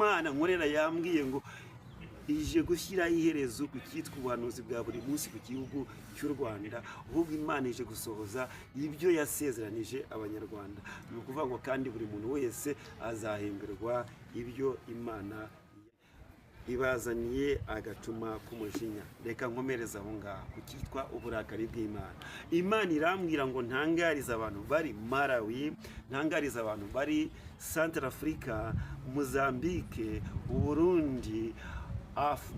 Imana nkorera yambwiye ngo ije gushyiraho iherezo ku cyitwa ubuhanuzi bwa buri munsi ku gihugu cy'u Rwanda, ahubwo Imana ije gusohoza ibyo yasezeranije abanyarwanda. Ni ukuvuga ngo kandi buri muntu wese azahemberwa ibyo Imana ibazaniye agacuma k'umujinya. Reka nkomereza aho ngaho ku cyitwa uburakari bw'Imana. Imana irambwira ngo ntangarize abantu bari Malawi, ntangarize abantu bari Centrafrica, Mozambique, Burundi,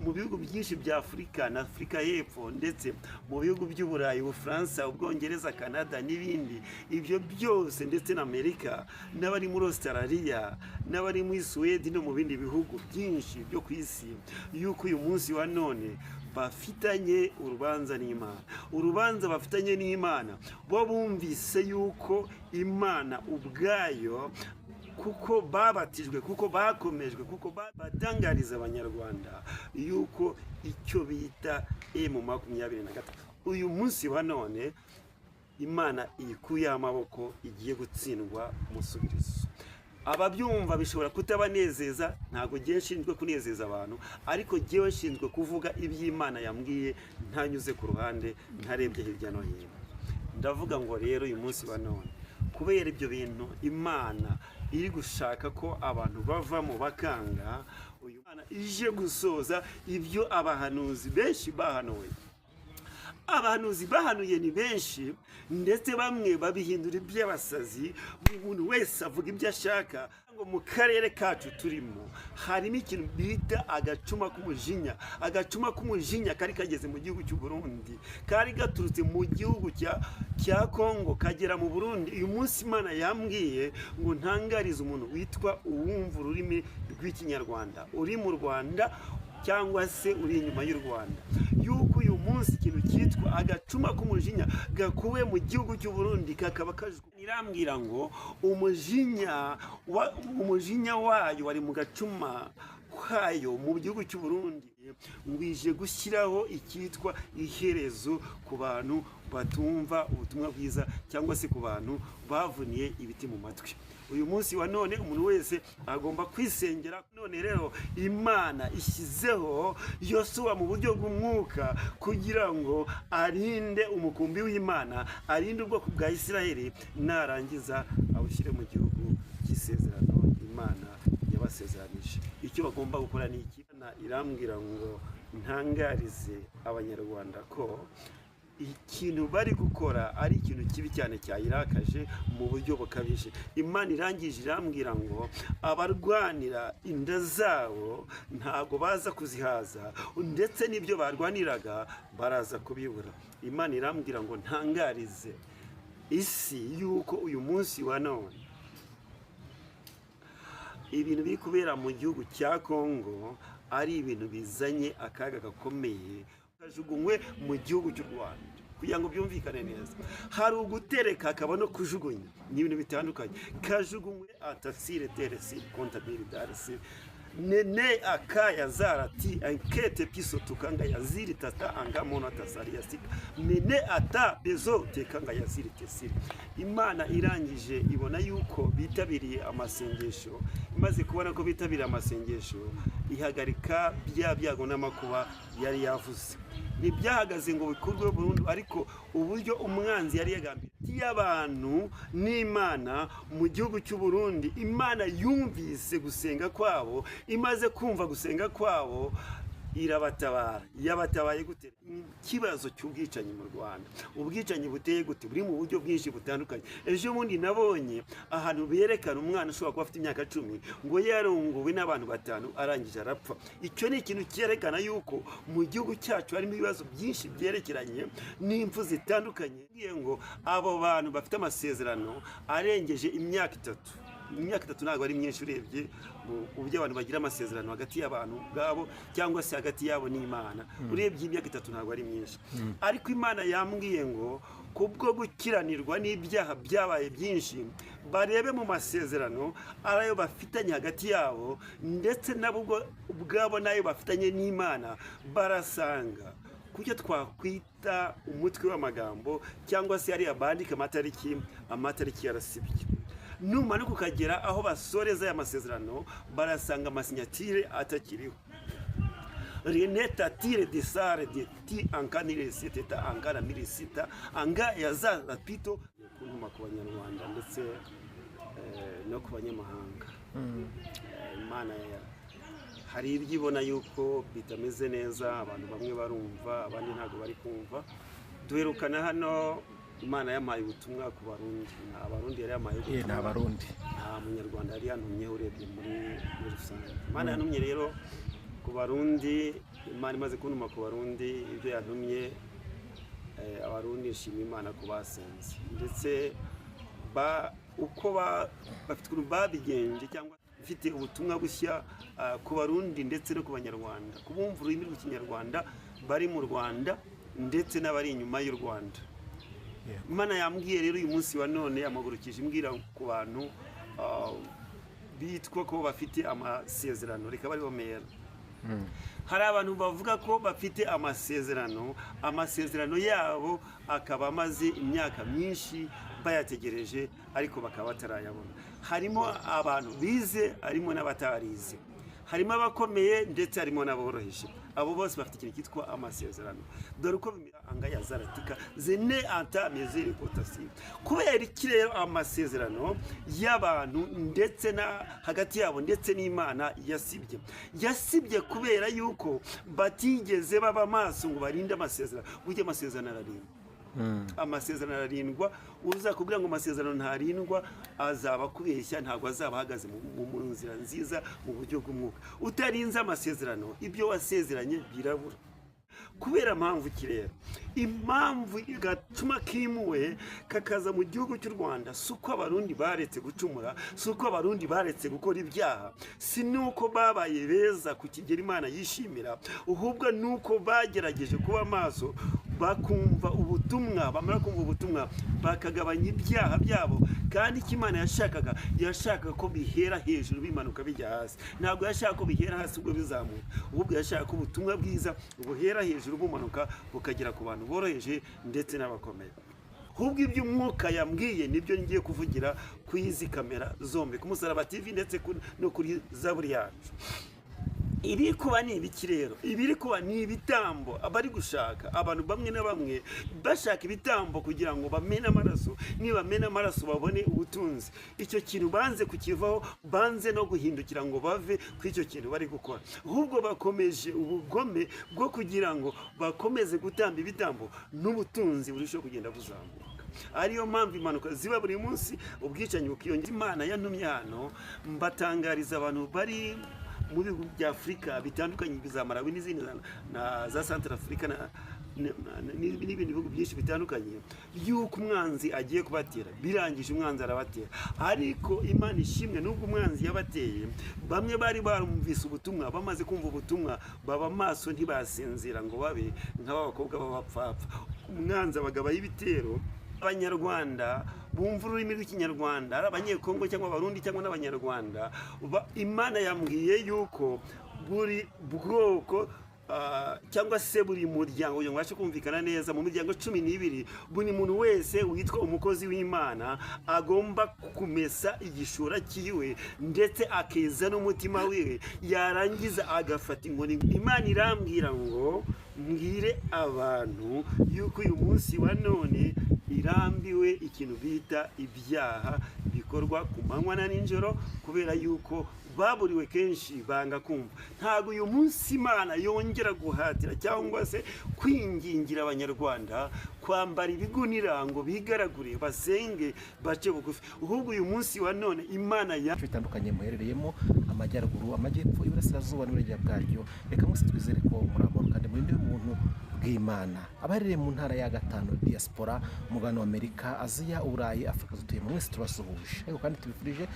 mu bihugu byinshi bya Afurika na Afurika y'Epfo, ndetse mu bihugu by'Uburayi, Ubufaransa, Ubwongereza, Canada n'ibindi, ibyo byose ndetse na Amerika, n'abari muri Australia, n'abari muri Sweden no mu bindi bihugu byinshi byo ku isi, yuko uyu munsi wa none bafitanye urubanza n'Imana. Urubanza bafitanye n'Imana, bo bumvise yuko Imana ubwayo, kuko babatijwe, kuko bakomejwe, kuko batangariza abanyarwanda yuko icyo bita M23 uyu munsi wa none Imana iyikuyeho amaboko, igiye gutsindwa umusubirizo. Ababyumva bishobora kutabanezeza, ntabwo ngiye nshinzwe kunezeza abantu, ariko ngewe nshinzwe kuvuga iby'Imana yambwiye ntanyuze ku ruhande, ntarebye hirya no hino. Ndavuga ngo rero uyu munsi wa none, kubera ibyo bintu Imana iri gushaka ko abantu bavamo bakanga, uyu Imana ije gusoza ibyo abahanuzi benshi bahanuye. Abahanuzi bahanuye ni benshi, ndetse bamwe babihindura iby'abasazi, buri muntu wese avuga ibyo ashaka. Ngo mu karere kacu turimo harimo ikintu bita agacuma k'umujinya. Agacuma k'umujinya kari kageze mu gihugu cy'u Burundi, kari gaturutse mu gihugu cya Kongo kagera mu Burundi. Uyu munsi Imana yambwiye ngo ntangarize umuntu witwa uwumva ururimi rw'Ikinyarwanda, uri mu Rwanda cyangwa se uri inyuma y'u Rwanda, yuko uyu munsi ikintu cyitwa agacuma k'umujinya gakuwe mu gihugu cy'u Burundi kakaba kajwe. Irambwira ngo umujinya wayo wari mu gacuma kayo mu gihugu cy'u Burundi, ngwije gushyiraho icyitwa iherezo ku bantu batumva ubutumwa bwiza, cyangwa se ku bantu bavuniye ibiti mu matwi. Uyu munsi wa none umuntu wese agomba kwisengera. None rero Imana ishyizeho Yosuwa mu buryo bw'umwuka kugira ngo arinde umukumbi w'Imana, arinde ubwoko bwa Isiraheli, narangiza awushyire mu gihugu cy'isezerano Imana yabasezeranije. Icyo bagomba gukora ni iki? Irambwira ngo ntangarize abanyarwanda ko ikintu bari gukora ari ikintu kibi cyane cyayirakaje mu buryo bukabije. Imana irangije irambwira ngo abarwanira inda zabo ntago baza kuzihaza, ndetse n'ibyo barwaniraga baraza kubibura. Imana irambwira ngo ntangarize isi yuko uyu munsi wa none ibintu biri kubera mu gihugu cya Kongo ari ibintu bizanye akaga gakomeye, kajugunywe mu gihugu cy'u Rwanda. Kugira ngo byumvikane neza, hari ugutereka hakaba no kujugunya, ni ibintu bitandukanye. Kajugunywe atasire teresi kontabiri darisi nene akaya zarati ankete piso tukanga yaziri tata anga mona tasari yasika nene ata bezo tekanga yaziri tesiri. Imana irangije ibona yuko bitabiriye amasengesho, imaze kubona ko bitabiriye amasengesho, ihagarika bya byago n'amakuba yari yavuze. Ntibyahagaze ngo bikurwe burundu, ariko uburyo umwanzi yari yagambiriye y'abantu n'Imana mu gihugu cy'u Burundi, Imana yumvise gusenga kwabo, imaze kumva gusenga kwabo irabatabara. Yabatabaye gute? Ikibazo cy'ubwicanyi mu Rwanda. Ubwicanyi buteye gute? Buri mu buryo bwinshi butandukanye. Ejo bundi nabonye ahantu berekana umwana ushobora kuba afite imyaka 10 ngo yarongowe n'abantu 5 arangije arapfa. Icyo ni ikintu cyerekana yuko mu gihugu cyacu harimo ibibazo byinshi byerekeranye n'impfu zitandukanye. Ngiye ngo abo bantu bafite amasezerano arengeje imyaka 3. Imyaka 3 ntabwo ari myinshi urebye uburyo abantu bagira amasezerano hagati y'abantu bwabo cyangwa se hagati yabo n'Imana. Urebye imyaka 3 ntabwo ari myinshi, ariko Imana yambwiye ngo kubwo gukiranirwa n'ibyaha byabaye byinshi, barebe mu masezerano arayo bafitanye hagati yabo, ndetse nabo ubwabo nayo bafitanye n'Imana, barasanga kujya twakwita umutwe w'amagambo cyangwa se ari abandika amatariki yarasibye. numara kukagera aho basoreza aya masezerano barasanga amasinyatire atakiriho. Reneta tire de sare de ti ankanire siteta angana mirisita anga yaza rapito kuntuma ku banyarwanda ndetse no ku banyamahanga. Imana hari ibyibona yuko bitameze neza, abantu bamwe barumva abandi ntago bari kumva. Duherukana hano Imana yamaye ubutumwa ku Barundi, abarundi yari yamaye ubutumwa n'abarundi, nta munyarwanda yari yantumye urebye muri rusange. Imana yantumye rero ku Barundi, Imana imaze kuntuma ku Barundi, ibyo yantumye abarundi nshima Imana ko basenze ndetse uko bafite ukuntu babigenje cyangwa bafite ubutumwa bushya ku Barundi ndetse no ku Banyarwanda, kubumva ururimi rw'Ikinyarwanda bari mu Rwanda ndetse n'abari inyuma y'u Rwanda. Imana yambwiye rero uyu munsi wa none yamagurukije imbwira ku bantu bitwa ko bafite amasezerano, reka bari bomera. Hari abantu bavuga ko bafite amasezerano yabo akaba amaze imyaka myinshi bayategereje ariko bakaba batarayabona. Harimo abantu bize, harimo n'abatarize, harimo abakomeye ndetse harimo n'aboroheje. Abo bose bafite ikintu cyitwa amasezerano. Dore uko bimera anga ya zaratika zene anta mezere potasi. Kubera iki rero amasezerano y'abantu ndetse na hagati yabo ndetse n'Imana yasibye kubera yuko batigeze baba maso ngo barinde amasezerano. Burya amasezerano ararindwa. Amasezerano ararindwa. Uza kubwira ngo amasezerano ntarindwa azaba kubeshya, ntabwo azaba ahagaze mu nzira nziza mu buryo bw'umwuka. Utarinze amasezerano ibyo wasezeranye birabura. Kubera mpamvu kirera, impamvu igatuma kimuwe kakaza mu gihugu cy'u Rwanda, suko abarundi baretse gucumura, suko abarundi baretse gukora ibyaha, si nuko babaye beza ku kigero Imana yishimira, ahubwo nuko bagerageje kuba maso bakumva ubutumwa, bamara kumva ubutumwa bakagabanya ibyaha byabo. Kandi Imana yashakaga ko bihera hejuru bimanuka bijya hasi. Ntabwo yashaka ko bihera hasi ubwo bizamuka, ahubwo yashaka ko ubutumwa bwiza buhera hejuru bumanuka bukagera ku bantu boroheje ndetse n'abakomeye. Ahubwo iby'umwuka yambwiye nibyo ngiye kuvugira ku izi kamera zombi, ku Musaraba TV ndetse no kuri Zaburi yacu. Ibiri kuba ni ibiki rero? Ibiri kuba ni ibitambo abari gushaka, abantu bamwe na bamwe bashaka ibitambo kugira ngo bamene amaraso, nibamena amaraso babone ubutunzi. Icyo kintu banze kukivaho, banze no guhindukira ngo bave ku icyo kintu bari gukora, ahubwo bakomeje ubugome bwo kugira ngo bakomeze gutamba ibitambo n'ubutunzi burushaho kugenda buzamuka. Ariyo mpamvu impanuka ziba buri munsi, ubwicanyi bukiyongera. Imana yantumye hano mbatangariza abantu bari mu bihugu bya Afurika bitandukanye, za Malawi n'izindi na za Central Africa n'ibindi bihugu byinshi bitandukanye, yuko umwanzi agiye kubatera. Birangije umwanzi arabatera, ariko Imana ishimwe nubwo umwanzi yabateye, bamwe bari barumvise ubutumwa, bamaze kumva ubutumwa baba maso ntibasinzira ngo babe nk'abakobwa b'abapfapfa. Umwanzi abagabaho ibitero. Abanyarwanda bumva ururimi rw'Ikinyarwanda, ari Abanyekongo cyangwa Abarundi cyangwa n'Abanyarwanda, Imana yambwiye yuko buri bwoko cyangwa se buri muryango kugira ngo ubashe kumvikana neza, mu miryango 12 buri muntu wese witwa umukozi w'Imana agomba kumesa igishura kiwe ndetse akeza n'umutima wiwe, yarangiza agafata inkoni. Imana irambwira ngo mbwire abantu yuko uyu munsi wa none irambiwe ikintu bita ibyaha bikorwa ku manywa na nijoro, kubera yuko baburiwe kenshi banga kumva. Ntabwo uyu munsi Imana yongera guhatira cyangwa se kwingingira Abanyarwanda kwambara ibigunira ngo bigaragure basenge bace bugufi, ahubwo uyu munsi wa none Imana bitandukanye muherereyemo, amajyaruguru, amajyepfo, iburasirazuba n'uburengera bwaryo. Reka mwese twizere ko murambara kandi muri muntu bw'Imana. Abaherereye mu ntara ya gatanu diaspora, umugabane wa Amerika, Aziya, Uburayi, Afurika dutuye mwese turasuhuje, ariko kandi tubifurije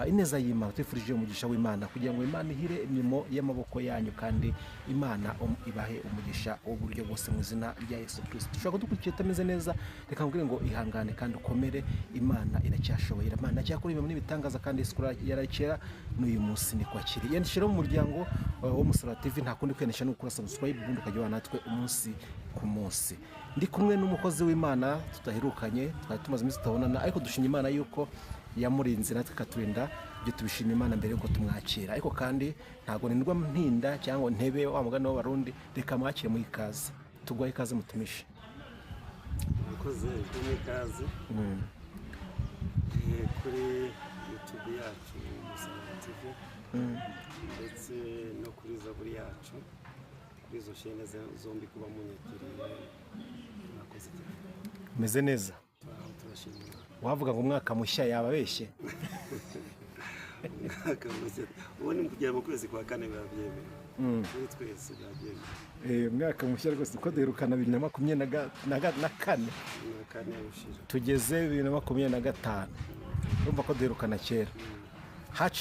ineza y'Imana, tubifurije umugisha w'Imana kugira ngo Imana ihire imirimo y'amaboko yanyu kandi Imana ibahe umugisha w'uburyo bwose mu izina rya Yesu Kristo. Dushobora kudukurikira utameze neza, reka mbwire ngo ihangane kandi ukomere. Imana iracyashoboye, Imana iracyakora ibintu n'ibitangaza kandi Yesu yarakera n'uyu munsi ni kwakiri. Yandikira mu muryango wo Musaraba TV, nta kundi kwiyandikisha no gukora subscribe ubundi ukajya natwe umunsi ku munsi. Ndi kumwe n'umukozi w'Imana tutaherukanye, twari tumaze iminsi tutabonana, ariko dushimye Imana yuko yamurinze natwe ikaturinda, ibyo tubishima Imana mbere yuko tumwakira. Ariko kandi ntabwo nindwa ntinda cyangwa ntebe wa mugani w'abarundi, reka mwakire mu ikaze, tugwaye ikaze mutumishe. murakoze kumwe ikaze kuri YouTube yacu Umusaraba TV ndetse no kuri Zaburi yacu, kuri izo shene zombi kuba munyakiriye, murakoze cyane. Meze neza? Turashimira. Wavuga ngo umwaka mushya yababeshye? Umwaka mushya ubu ni kugera mu kwezi kwa kane byabyemeye, kuri twese byabyemeye. Umwaka mushya rwose ko duherukana 2024 tugeze 2025, urumva ko duherukana kera.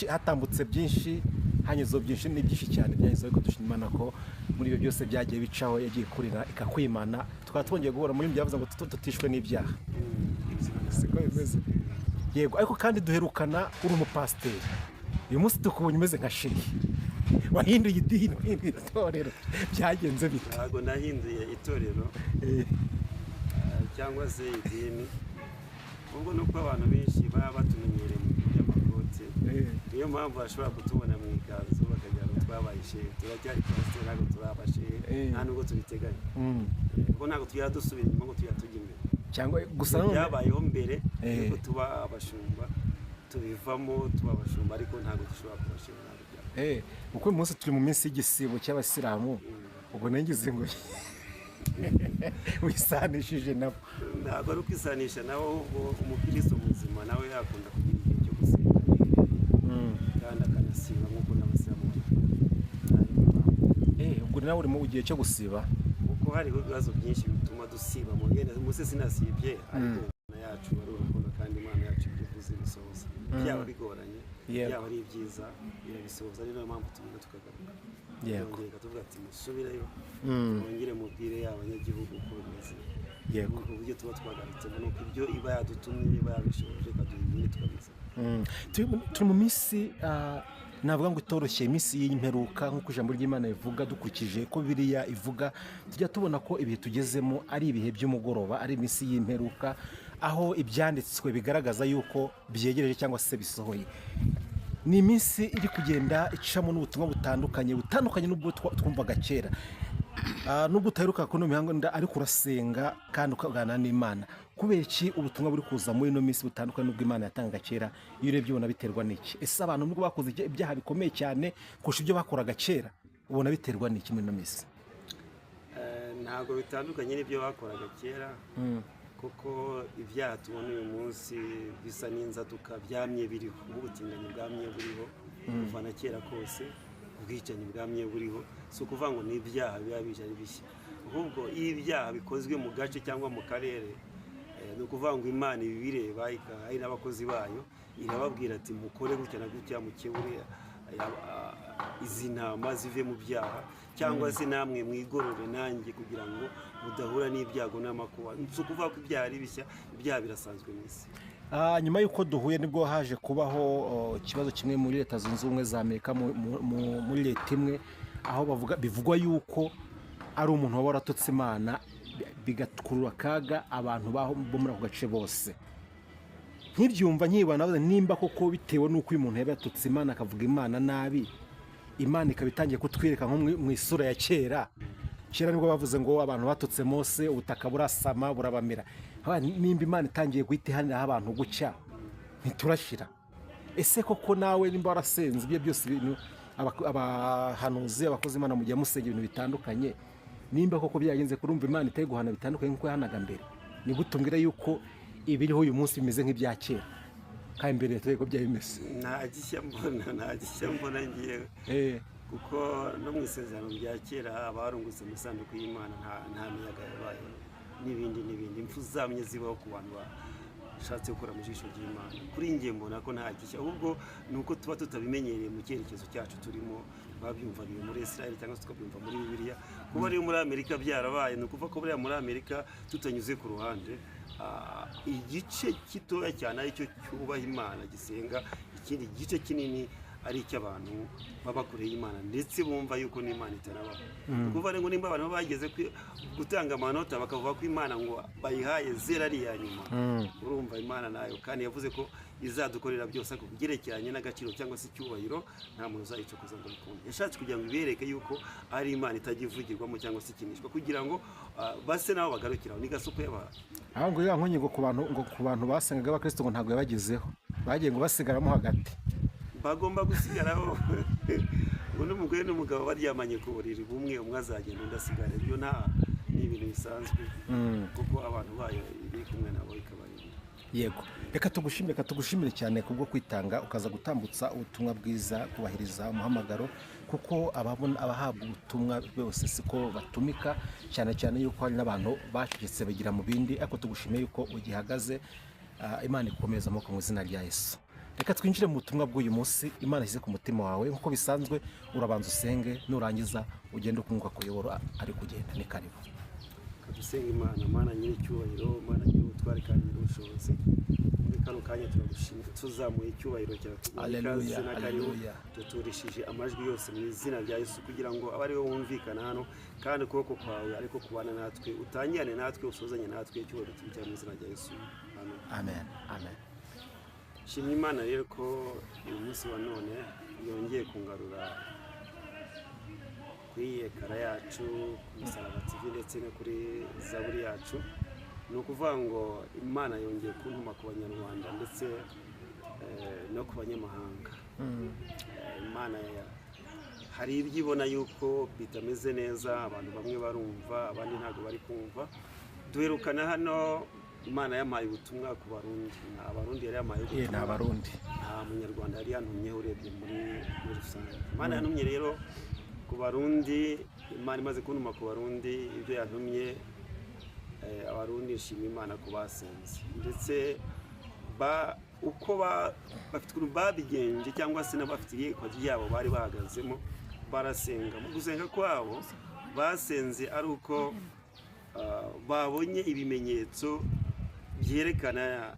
Hatambutse byinshi, hanyuzo byinshi ni byinshi cyane byahise, ariko dushima Imana ko muri ibyo byose byagiye bicaho, yagiye kurira ikakwimana, tukaba twongeye guhura muri byavuze ngo tutishwe n'ibyaha. Siko bimeze. Yego, ariko kandi duherukana uri umupasiteri, uyu munsi tukubonye umeze nka shehi, wahinduye idini, wahinduye itorero, byagenze bite? Ntabwo nahinduye itorero cyangwa se idini, ubwo nuko abantu benshi baba batumenyereye mu by'amakoti, niyo mpamvu bashobora kutubona mu ikanzu bakagira ngo twabaye shehe. Turacyari pasiteri, ntabwo turabashehe, nta nubwo tubiteganya, kuko ntabwo tujya dusubira inyuma ngo tujya tujya imbere, cyangwa gusa byabayeho mbere yuko tuba abashumba, tubivamo tuba abashumba, ariko ntabwo dushobora kubashimira. Uko uyu munsi turi mu minsi y'igisibo cy'abasilamu, ubwo nangize ngo wisanishije nabo. Ntabwo ari ukwisanisha nabo, ahubwo umukristo muzima nawe yakunda kugira igihe cyo gusiba kandi akanasiba nk'uko n'abasilamu bakora. Ubwo nawe uri mu gihe cyo gusiba? Kuko hariho ibibazo byinshi bituma dusiba mu ngendo. Muse sinasibye, ariko Imana yacu ari urukundo, kandi Imana yacu ibyo ivuze bisohoza, byaba bigoranye byaba ari ibyiza irabisohoza. Ari nayo mpamvu tugenda tukagaruka, twongera tuvuga ati musubireyo, twongere mubwire abanyagihugu uko bimeze, uburyo tuba twagarutsemo, nuko ibyo iba yadutumye iba yabishoboje ikaduha ibindi tukameze. Turi mu minsi navuga ngo itoroshye, iminsi y'imperuka nk'uko ijambo ry'Imana rivuga, dukurikije ko Bibiliya ivuga, tujya tubona ko ibihe tugezemo ari ibihe by'umugoroba, ari iminsi y'imperuka, aho ibyanditswe bigaragaza yuko byegereje cyangwa se bisohoye. Ni iminsi iri kugenda icamo n'ubutumwa butandukanye n'ubwo twumvaga kera. Nubwo utaheruka kuno mihango ariko urasenga kandi ukaganira n'Imana, kubera iki ubutumwa buri kuza muri ino minsi butandukanye n'ubwo Imana yatanga kera? Iyo urebye ubona biterwa n'iki? Ese abantu nubwo bakoze ibyaha bikomeye cyane kurusha ibyo bakoraga kera, ubona biterwa n'iki muri ino minsi? Ntabwo bitandukanye n'ibyo bakoraga kera, kuko ibyaha tubona uyu munsi bisa n'inzaduka byamye biriho, ubutinganyi bwamye buriho kuva na kera kose, ubwicanyi bwamye buriho. Si ukuvuga ngo ni ibyaha biba bije ari bishya, ahubwo iyo ibyaha bikozwe mu gace cyangwa mu karere, ni ukuvuga ngo Imana ibireba, ari n'abakozi bayo irababwira ati mukore gutya na gutya, mukebure izi ntama zive mu byaha, cyangwa se namwe mwigorore nanjye kugira ngo mudahura n'ibyago n'amakuba. Si ukuvuga ko ibyaha ari bishya, ibyaha birasanzwe mu isi. Nyuma y'uko duhuye nibwo haje kubaho ikibazo kimwe muri Leta Zunze Ubumwe za Amerika, muri leta imwe, aho bivugwa yuko ari umuntu waba waratutse Imana, bigakurura akaga abantu bo muri ako gace bose. Nkibyumva nkibana nimba koko bitewe n'uko uyu muntu yaba yatutse Imana akavuga Imana nabi, Imana ikaba itangiye kutwereka nko mu isura ya kera nibwo bavuze ngo abantu batutse Mose, ubutaka burasama burabamera. Nimba Imana itangiye guhita ihaniraho abantu gucya, ntiturashira. Ese koko nawe nimba warasenze ibyo byose, ibintu abahanuzi abakozi Imana mujya musenge ibintu bitandukanye, nimba koko byagenze kurumva Imana itari guhana bitandukanye nk'uko yahanaga mbere, ni gutumbwira yuko ibiriho uyu munsi bimeze nk'ibya kera kandi mbere ko byari bimeze? Nta gishya mbona ngiye, kuko no mu isezerano rya kera abarungutse mu isanduku y'Imana nta miyaga yabaye n'ibindi impfu zamye zibaho ku bantu bashatse gukora mu jisho ry'Imana. Kuri njye mbona ko nta gishya, ahubwo ni uko tuba tutabimenyereye mu cyerekezo cyacu turimo. Babyumvaga muri Israel cyangwa se tukabyumva muri Bibiliya. Kuba rero muri Amerika byarabaye, ni ukuvuga ko buriya muri Amerika tutanyuze ku ruhande, igice gitoya cyane aricyo cyubaha Imana gisenga, ikindi gice kinini ari icy'abantu baba kure y'Imana ndetse bumva yuko n'Imana itarabaho. Kuva ngo nimba abantu bageze gutanga amanota bakavuga ko Imana ngo bayihaye 0 ari ya nyuma, urumva Imana nayo kandi yavuze ko izadukorera byose ku byerekeranye n'agaciro cyangwa se icyubahiro nta muntu uzayicokoza ngo bikunde. Yashatse kugira ngo ibereke yuko ari Imana itajya ivugirwamo cyangwa se ikinishwa, kugira ngo base nabo bagarukiraho. Ni gasopo y'abantu aho ngo yankonye ngo ku bantu basengaga abakristo ngo ntabwo yabagezeho, bagiye ngo basigaramo hagati, bagomba gusigaraho ngo n'umugore n'umugabo baryamanye ku buriri bumwe, umwe azagenda undi asigara. Ibyo ni ibintu bisanzwe kuko abantu bayo iri kumwe nabo ikabarinda. Yego, reka tugushimire cyane kubwo kwitanga ukaza gutambutsa ubutumwa bwiza, kubahiriza umuhamagaro, kuko abahabwa ubutumwa bose siko batumika, cyane cyane yuko hari n'abantu bacecetse bagira mu bindi, ariko tugushimiye yuko ugihagaze. Imana ikomeza amaboko mu izina rya Yesu. Reka twinjire mu butumwa bw'uyu munsi Imana ishyize ku mutima wawe. Nk'uko bisanzwe urabanza usenge, nurangiza ugende ukumva kuyobora ari kugenda. Ni karibu. Dusenga Imana nyir'icyubahiro, Imana nyir'ubutware kandi nyir'ubushobozi. Muri kano kanya turagushimira, tuzamuye icyubahiro cyawe. Haleluya. Tuturishije amajwi yose mu izina rya Yesu, kugira ngo abe ari wowe wumvikana hano, kandi ukuboko kwawe ariko kubana natwe, utangirane natwe, usozanye natwe. Icyubahiro tubijyane mu izina rya Yesu. Amen. Shimye Imana rero ko uyu munsi wa none yongeye kungarura kuri ekara yacu, ku Musaraba TV ndetse no kuri Zaburi yacu. Ni ukuvuga ngo Imana yongeye kuntuma ku Banyarwanda ndetse no ku banyamahanga. Imana hari ibyo ibona yuko bitameze neza, abantu bamwe barumva abandi ntabwo bari kumva. Duherukana hano Imana yampaye ubutumwa ku Barundi, nta Barundi yari yampaye ubutumwa, nta Barundi, nta Munyarwanda yari yantumye urebye muri rusange. Imana yantumye rero ku Barundi. Imana imaze kuntuma ku Barundi, ibyo yantumye Abarundi nshima Imana ko basenze, ndetse uko bafite ukuntu babigenje cyangwa se n'abafite iyekwa ryabo bari bahagazemo barasenga. Mu gusenga kwabo basenze ari uko babonye ibimenyetso byerekana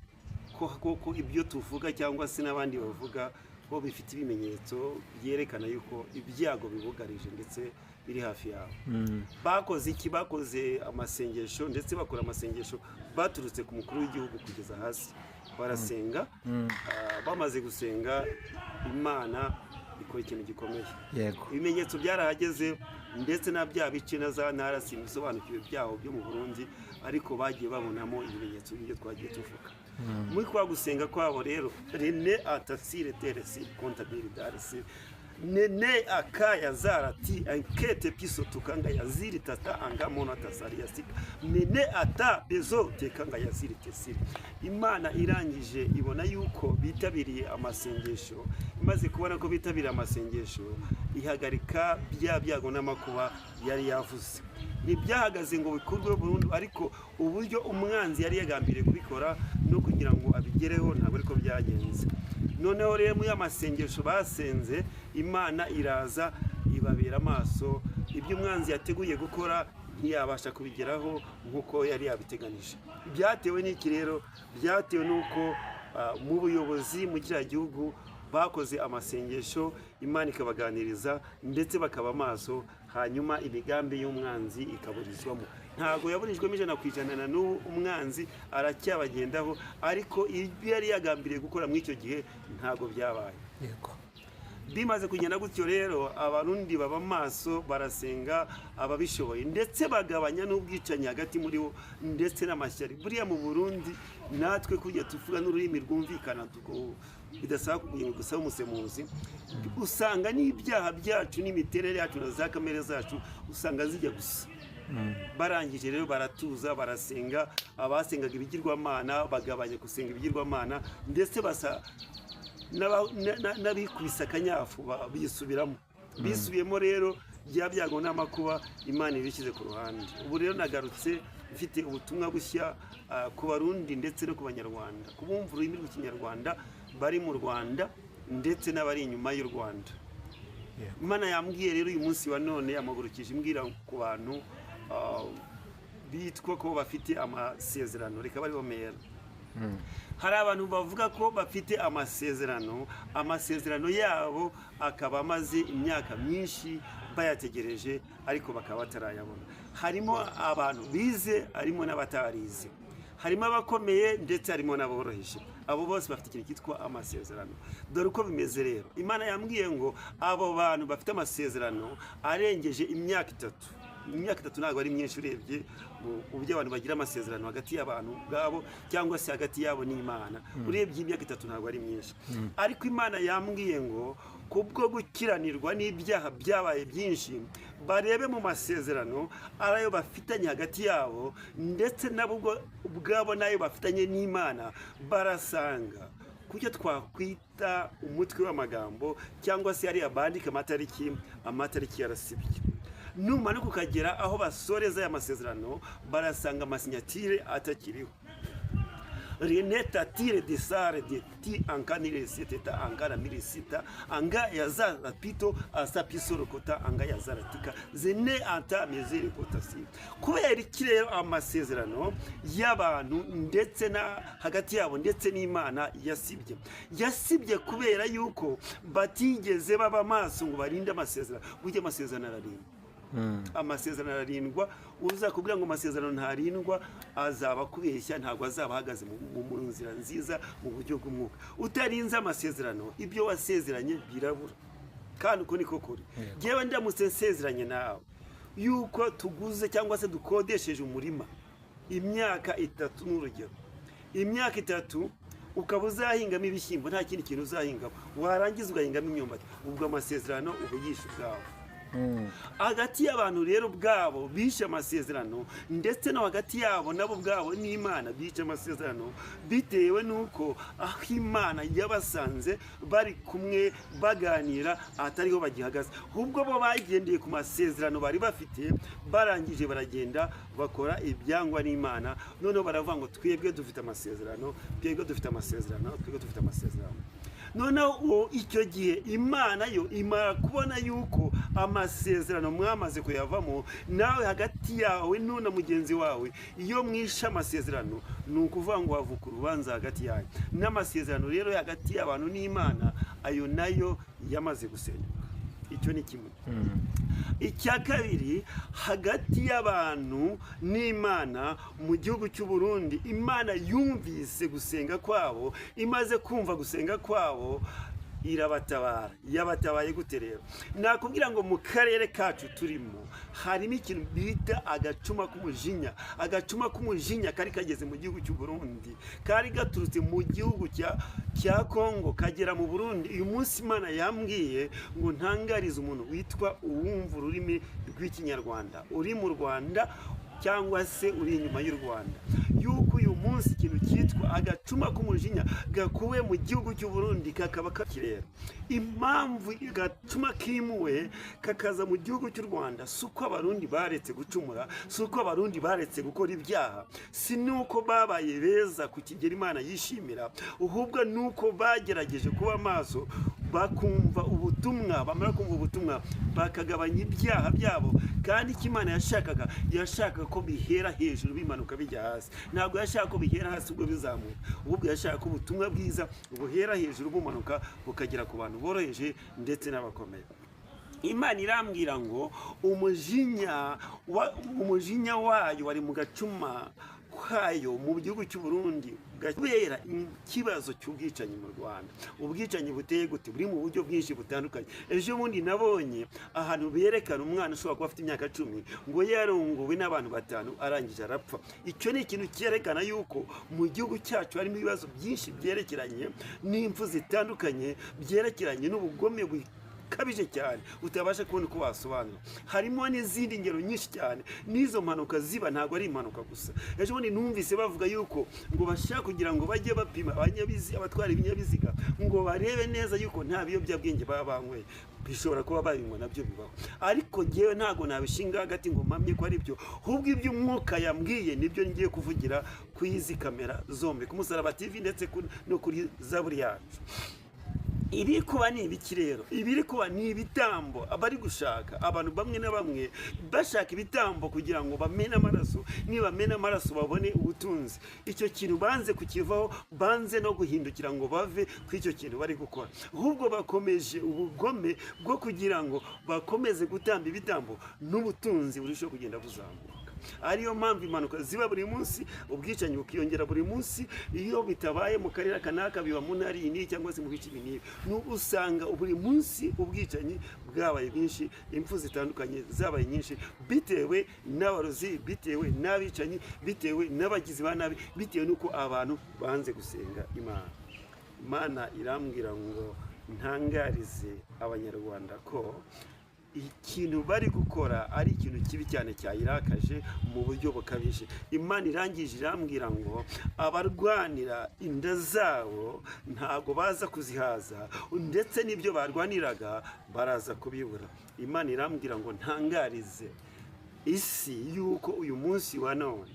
ko ibyo tuvuga cyangwa se n'abandi bavuga ko bifite ibimenyetso byerekana yuko ibyago bibugarije ndetse biri hafi yabo. Bakoze iki? Bakoze amasengesho, ndetse bakora amasengesho baturutse ku mukuru w'igihugu kugeza hasi, barasenga. Bamaze gusenga Imana ikora ikintu gikomeye. Yego, Ibimenyetso byarahageze, ndetse na bya bice na za ntara simisobanukiwe byaho byo mu Burundi, ariko bagiye babonamo ibimenyetso by'ibyo twagiye tuvuga. Muri kwa gusenga kwabo rero, Rene atasire teresi kontabiri darisi nene akaya zarati ankete piso tukanga yaziri tata anga mona tasari yasika nene ata bezo tekanga yaziri tesiri. Imana irangije ibona yuko bitabiriye amasengesho, imaze kubona ko bitabiriye amasengesho, ihagarika bya byago n'amakuba yari yavuze. Ntibyahagaze ngo bikurwe burundu, ariko uburyo umwanzi yari yagambiriye kubikora no kugira ngo abigereho ntabwo ariko byagenze. Noneho rero muri amasengesho basenze, Imana iraza ibabera amaso. Ibyo umwanzi yateguye gukora ntiyabasha kubigeraho nk'uko yari yabiteganije. Byatewe n'iki rero? Byatewe n'uko mu buyobozi mu kiriya gihugu bakoze amasengesho, Imana ikabaganiriza ndetse bakaba amaso, hanyuma imigambi y'umwanzi ikaburizwamo. Ntabwo yaburijwemo 100% na n'ubu umwanzi aracyabagendaho, ariko ibyo yari yagambiriye gukora muri icyo gihe ntabwo byabaye. yego. Bimaze kugenda gutyo rero, Abarundi baba maso, barasenga ababishoboye, ndetse bagabanya n'ubwicanyi hagati muri bo ndetse n'amashyari. Buriya mu Burundi natwe kujya tuvuga n'ururimi rwumvikana bidasaba kugira ngo gusaba umusemuzi, usanga n'ibyaha byacu n'imiterere yacu na za kamere zacu usanga zijya gusa. Barangije rero baratuza, barasenga. Abasengaga ibigirwamana bagabanya gusenga ibigirwamana, ndetse n'abikubise akanyafu bisubiramo. Bisubiyemo rero bya byago n'amakuba Imana ibishyize ku ruhande. Ubu rero nagarutse mfite ubutumwa bushya ku Barundi ndetse no ku Banyarwanda, kubumva ururimi rw'Ikinyarwanda bari mu Rwanda ndetse n'abari inyuma y'u Rwanda. Imana yambwiye rero uyu munsi wa none, yamagurukije imbwira ku bantu bitwa ko bafite amasezerano, reka bari bomera. Hari abantu bavuga ko bafite amasezerano yabo akaba amaze imyaka myinshi bayategereje, ariko bakaba batarayabona. Harimo abantu bize, harimo n'abatarize. harimo abakomeye ndetse harimo n'aboroheje. Abo bose bafite ikintu cyitwa amasezerano. Dore uko bimeze rero, Imana yambwiye ngo abo bantu bafite amasezerano arengeje imyaka 3. Imyaka 3 ntabwo ari myinshi urebye uburyo abantu bagira amasezerano hagati y'abantu bwabo cyangwa se hagati yabo n'Imana. Urebye imyaka 3 ntabwo ari myinshi, ariko Imana yambwiye ngo kubwo gukiranirwa n'ibyaha byabaye byinshi, barebe mu masezerano arayo bafitanye hagati yabo ndetse nabo ubwabo nayo bafitanye n'Imana, barasanga kucyo twakwita umutwe w'amagambo cyangwa se ari abandika amatariki yarasibye. Numanuka ukagera aho basoreza aya masezerano, barasanga amasinyatire atakiriho. Reneta tire de sare de ti ankanire seteta angara mirisita anga yazara pito asapisoro kota anga yazara tika zene anta mezere kotasi. Kubera iki rero amasezerano y'abantu ndetse na hagati yabo ndetse n'Imana yasibye kubera yuko batigeze baba maso ngo barinde amasezerano. Burya amasezerano ararindwa. Amasezerano ararindwa. Uza kubwira ngo amasezerano ntarindwa azaba kubeshya, ntabwo azaba ahagaze mu nzira nziza mu buryo bw'umwuka. Utarinze amasezerano, ibyo wasezeranye birabura. Kandi uko niko kuri. Jewe ndamutse nsezeranye nawe yuko tuguze cyangwa se dukodesheje umurima imyaka 3 n'urugero, imyaka 3 ukaba uzahingamo ibishyimbo, nta kindi kintu uzahingamo, warangiza ugahingamo imyumbati, ubwo amasezerano ubu yishe ubwawe. Hagati y'abantu rero ubwabo bishe amasezerano ndetse no hagati yabo nabo ubwabo n'Imana bishe amasezerano, bitewe nuko aho Imana yabasanze bari kumwe baganira atariho bagihagaze. Ahubwo bo bagendeye ku masezerano bari bafite, barangije baragenda bakora ibyangwa n'Imana. Noneho baravuga ngo twebwe dufite amasezerano, twebwe dufite amasezerano, twebwe dufite amasezerano. Noneho icyo gihe Imana yo imara kubona yuko amasezerano mwamaze kuyavamo, nawe hagati yawe nuna mugenzi wawe iyo mwisha amasezerano, nukuvuga ngo wavuka urubanza hagati yawe. N'amasezerano rero hagati y'abantu n'Imana ayo nayo yamaze gusenyuka. Icyo ni kimwe. Icya kabiri, hagati y'abantu n'Imana mu gihugu cy'u Burundi, Imana yumvise gusenga kwabo, imaze kumva gusenga kwabo irabatabara. Yabatabaye gute rero? Nakubwira ngo mu karere kacu turimo harimo ikintu bita agacuma k'umujinya. Agacuma k'umujinya kari kageze mu gihugu cy'u Burundi, kari gaturutse mu gihugu cya Kongo kagera mu Burundi. Uyu munsi Imana yambwiye ngo ntangarize umuntu witwa uwumva ururimi rw'Ikinyarwanda, uri mu Rwanda cyangwa se uri inyuma y'u Rwanda, yuko uyu munsi ikintu cyitwa agacuma k'umujinya gakuwe mu gihugu cy'u Burundi kakaba kakirera. Impamvu agacuma kimuwe kakaza mu gihugu cy'u Rwanda, suko abarundi baretse gucumura, suko abarundi baretse gukora ibyaha, si nuko babaye beza ku kigero Imana yishimira, ahubwo nuko bagerageje kuba maso bakumva ubutumwa. Bamara kumva ubutumwa bakagabanya ibyaha byabo. Kandi Imana yashakaga ko bihera hejuru bimanuka bijya hasi. Ntabwo yashaka ko bihera hasi ubwo bizamuka, ahubwo yashaka ko ubutumwa bwiza buhera hejuru bumanuka bukagera ku bantu boroheje ndetse n'abakomeye. Imana irambwira ngo umujinya wayo wari mu gacuma kwayo mu gihugu cy'u Burundi kubera ikibazo cy'ubwicanyi mu Rwanda. Ubwicanyi buteye gute? Buri mu buryo bwinshi butandukanye. Ejo bundi nabonye ahantu berekana umwana ushobora kuba afite imyaka 10 ngo yarongowe n'abantu 5 arangije arapfa. Icyo ni ikintu cyerekana yuko mu gihugu cyacu harimo ibibazo byinshi byerekeranye n'impfu zitandukanye, byerekeranye n'ubugome kabije cyane utabasha kubona uko wasobanura. Harimo n'izindi ngero nyinshi cyane. N'izo mpanuka ziba ntabwo ari impanuka gusa. Ejo bundi numvise bavuga yuko ngo bashaka kugira ngo bajye bapima abatwara ibinyabiziga ngo barebe neza yuko nta biyobyabwenge baba banyweye. Bishobora kuba babinywa, nabyo bibaho, ariko ngewe ntabwo nabishinga hagati ngo mpamye ko ari byo. Ahubwo iby'umwuka yambwiye nibyo ngiye kuvugira ku izi kamera zombi, ku Musaraba TV ndetse no kuri Zaburi yacu. Ibiri kuba ni ibiki rero? Ibiri kuba ni ibitambo. Abari gushaka abantu bamwe na bamwe bashaka ibitambo kugira ngo bamene amaraso, niba bamene amaraso babone ubutunzi. Icyo kintu banze kukivaho, banze no guhindukira ngo bave ku icyo kintu bari gukora, ahubwo bakomeje ubugome bwo kugira ngo bakomeze gutamba ibitambo n'ubutunzi burushaho kugenda buzamuka. ariyo mpamvu impanuka ziba buri munsi, ubwicanyi bukiyongera buri munsi. Iyo bitabaye mu karere kanaka biba mu ntara iyi cyangwa se mu bice ibi, usanga buri munsi ubwicanyi bwabaye bwinshi, impfu zitandukanye zabaye nyinshi, bitewe n'abarozi, bitewe n'abicanyi, bitewe n'abagizi ba nabi, bitewe n'uko abantu banze gusenga Imana. Imana irambwira ngo ntangarize abanyarwanda ko ikintu bari gukora ari ikintu kibi cyane cyayirakaje mu buryo bukabije. Imana irangije irambwira ngo abarwanira inda zabo ntago baza kuzihaza, ndetse n'ibyo barwaniraga baraza kubibura. Imana irambwira ngo ntangarize isi yuko uyu munsi wa none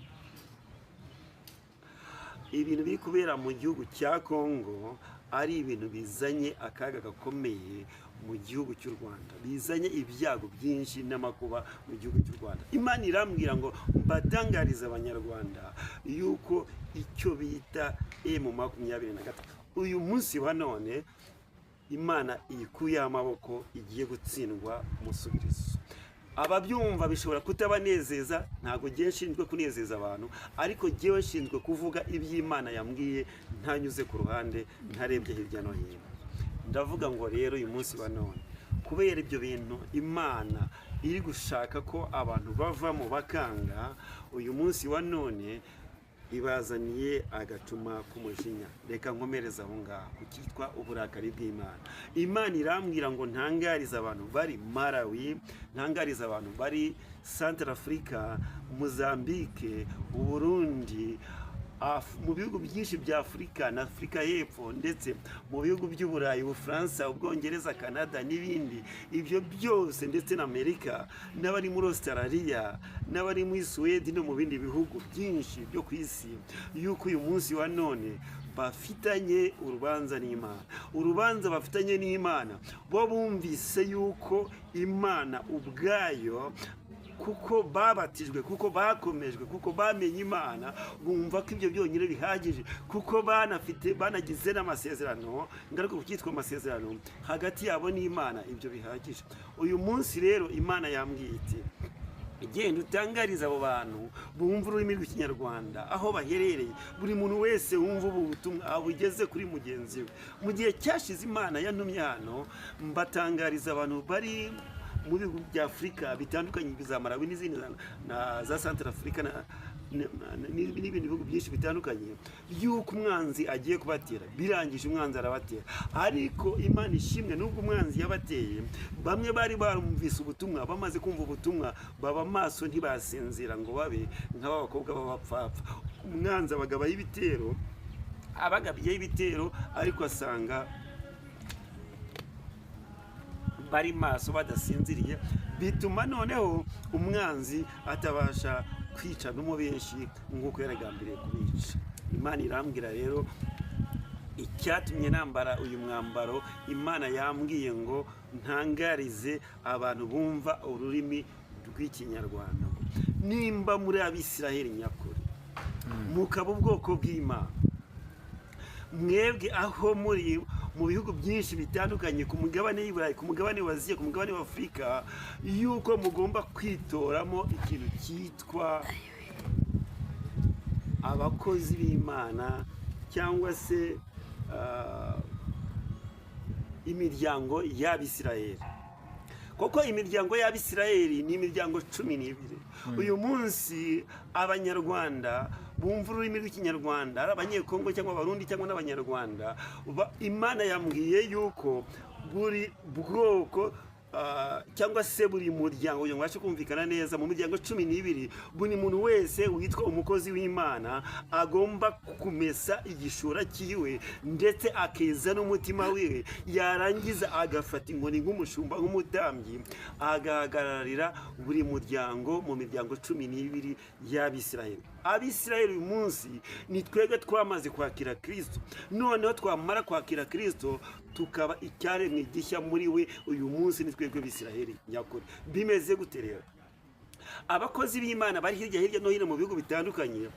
ibintu biri kubera mu gihugu cya Kongo ari ibintu bizanye akaga gakomeye mu gihugu cy'u Rwanda, bizanye ibyago byinshi n'amakuba mu gihugu cy'u Rwanda. Imana irambwira ngo mbatangarize abanyarwanda yuko icyo bita M23 uyu munsi wa none Imana iyikuyeho amaboko, igiye gutsindwa umusubirizo. Ababyumva bishobora kutabanezeza, ntabwo ngiye nshinzwe kunezeza abantu, ariko ngewe nshinzwe kuvuga iby'Imana yambwiye ntanyuze ku ruhande, ntarebye hirya no hino. Ndavuga ngo rero uyu munsi wa none kubera ibyo bintu Imana iri gushaka ko abantu bavamo bakanga, uyu munsi wa none ibazaniye agacuma k'umujinya. Reka nkomereza aho ngaho kitwa uburakari bw'Imana. Imana irambwira ngo ntangarize abantu bari Malawi, ntangarize abantu bari Centrafrica, Mozambique, Burundi, mu bihugu byinshi bya Afurika na Afurika y'Epfo, ndetse mu bihugu by'Uburayi, Ubufaransa, Ubwongereza, Canada n'ibindi, ibyo byose, ndetse na Amerika, n'abari muri Australia, n'abari muri Sweden no mu bindi bihugu byinshi byo ku isi, yuko uyu munsi wa none bafitanye urubanza n'Imana. Urubanza bafitanye n'Imana, bo bumvise yuko Imana ubwayo, kuko babatijwe, kuko bakomejwe, kuko bamenye Imana, bumva ko ibyo byonyine bihagije, kuko banagize n'amasezerano, ngaruka kucyitwa amasezerano hagati yabo n'Imana, ibyo bihagije. Uyu munsi rero Imana yambwiye iti genda utangariza abo bantu bumva ururimi rw'Ikinyarwanda aho baherereye, buri muntu wese wumva ubu butumwa abugeze kuri mugenzi we. Mu gihe cyashize Imana yantumye hano mbatangariza abantu bari mu bihugu bya Afurika bitandukanye, za Malawi n'izindi na za Centrafrica n'ibindi bihugu byinshi bitandukanye, yuko umwanzi agiye kubatera. Birangije umwanzi arabatera, ariko Imana ishimwe, nubwo umwanzi yabateye, bamwe bari barumvise ubutumwa, bamaze kumva ubutumwa baba maso, ntibasinzira ngo babe nk'abakobwa b'abapfapfa. Umwanzi abagabaho ibitero, abagabiyeho ibitero, ariko asanga bari maso badasinziriye, bituma noneho umwanzi atabasha kwica no mu benshi nk'uko yaragambiriye kubica. Imana irambwira rero icyatumye nambara uyu mwambaro, Imana yambwiye ngo ntangarize abantu bumva ururimi rw'Ikinyarwanda, nimba muri Abisiraheli nyakuri, mukaba ubwoko bw'Imana, mwebwe aho muri mu bihugu byinshi bitandukanye, ku mugabane w'Iburayi, ku mugabane wa Aziya, ku mugabane wa Afurika, yuko mugomba kwitoramo ikintu cyitwa abakozi b'Imana, cyangwa se imiryango y'Abisiraheli. Kuko imiryango y'Abisiraheli ni imiryango 12. Uyu munsi Abanyarwanda bumva ururimi rw'Ikinyarwanda, ari Abanyekongo cyangwa Abarundi cyangwa n'Abanyarwanda, Imana yambwiye yuko buri bwoko cyangwa se buri muryango, kugira ngo ubashe kumvikana neza, mu miryango 12, buri muntu wese witwa umukozi w'Imana agomba kumesa igishura cyiwe, ndetse akeza n'umutima wiwe, yarangiza agafata inkoni nk'umushumba, nk'umutambyi, agahagararira buri muryango mu miryango 12 y'Abisiraheli. Abisiraheli uyu munsi ni twebwe twamaze kwakira Kristo, noneho twamara kwakira Kristo tukaba icyaremwe gishya muri we. Uyu munsi ni twebwe Abisiraheli nyakuri. Bimeze gute rero? Abakozi b'Imana bari hirya no hino mu bihugu bitandukanye,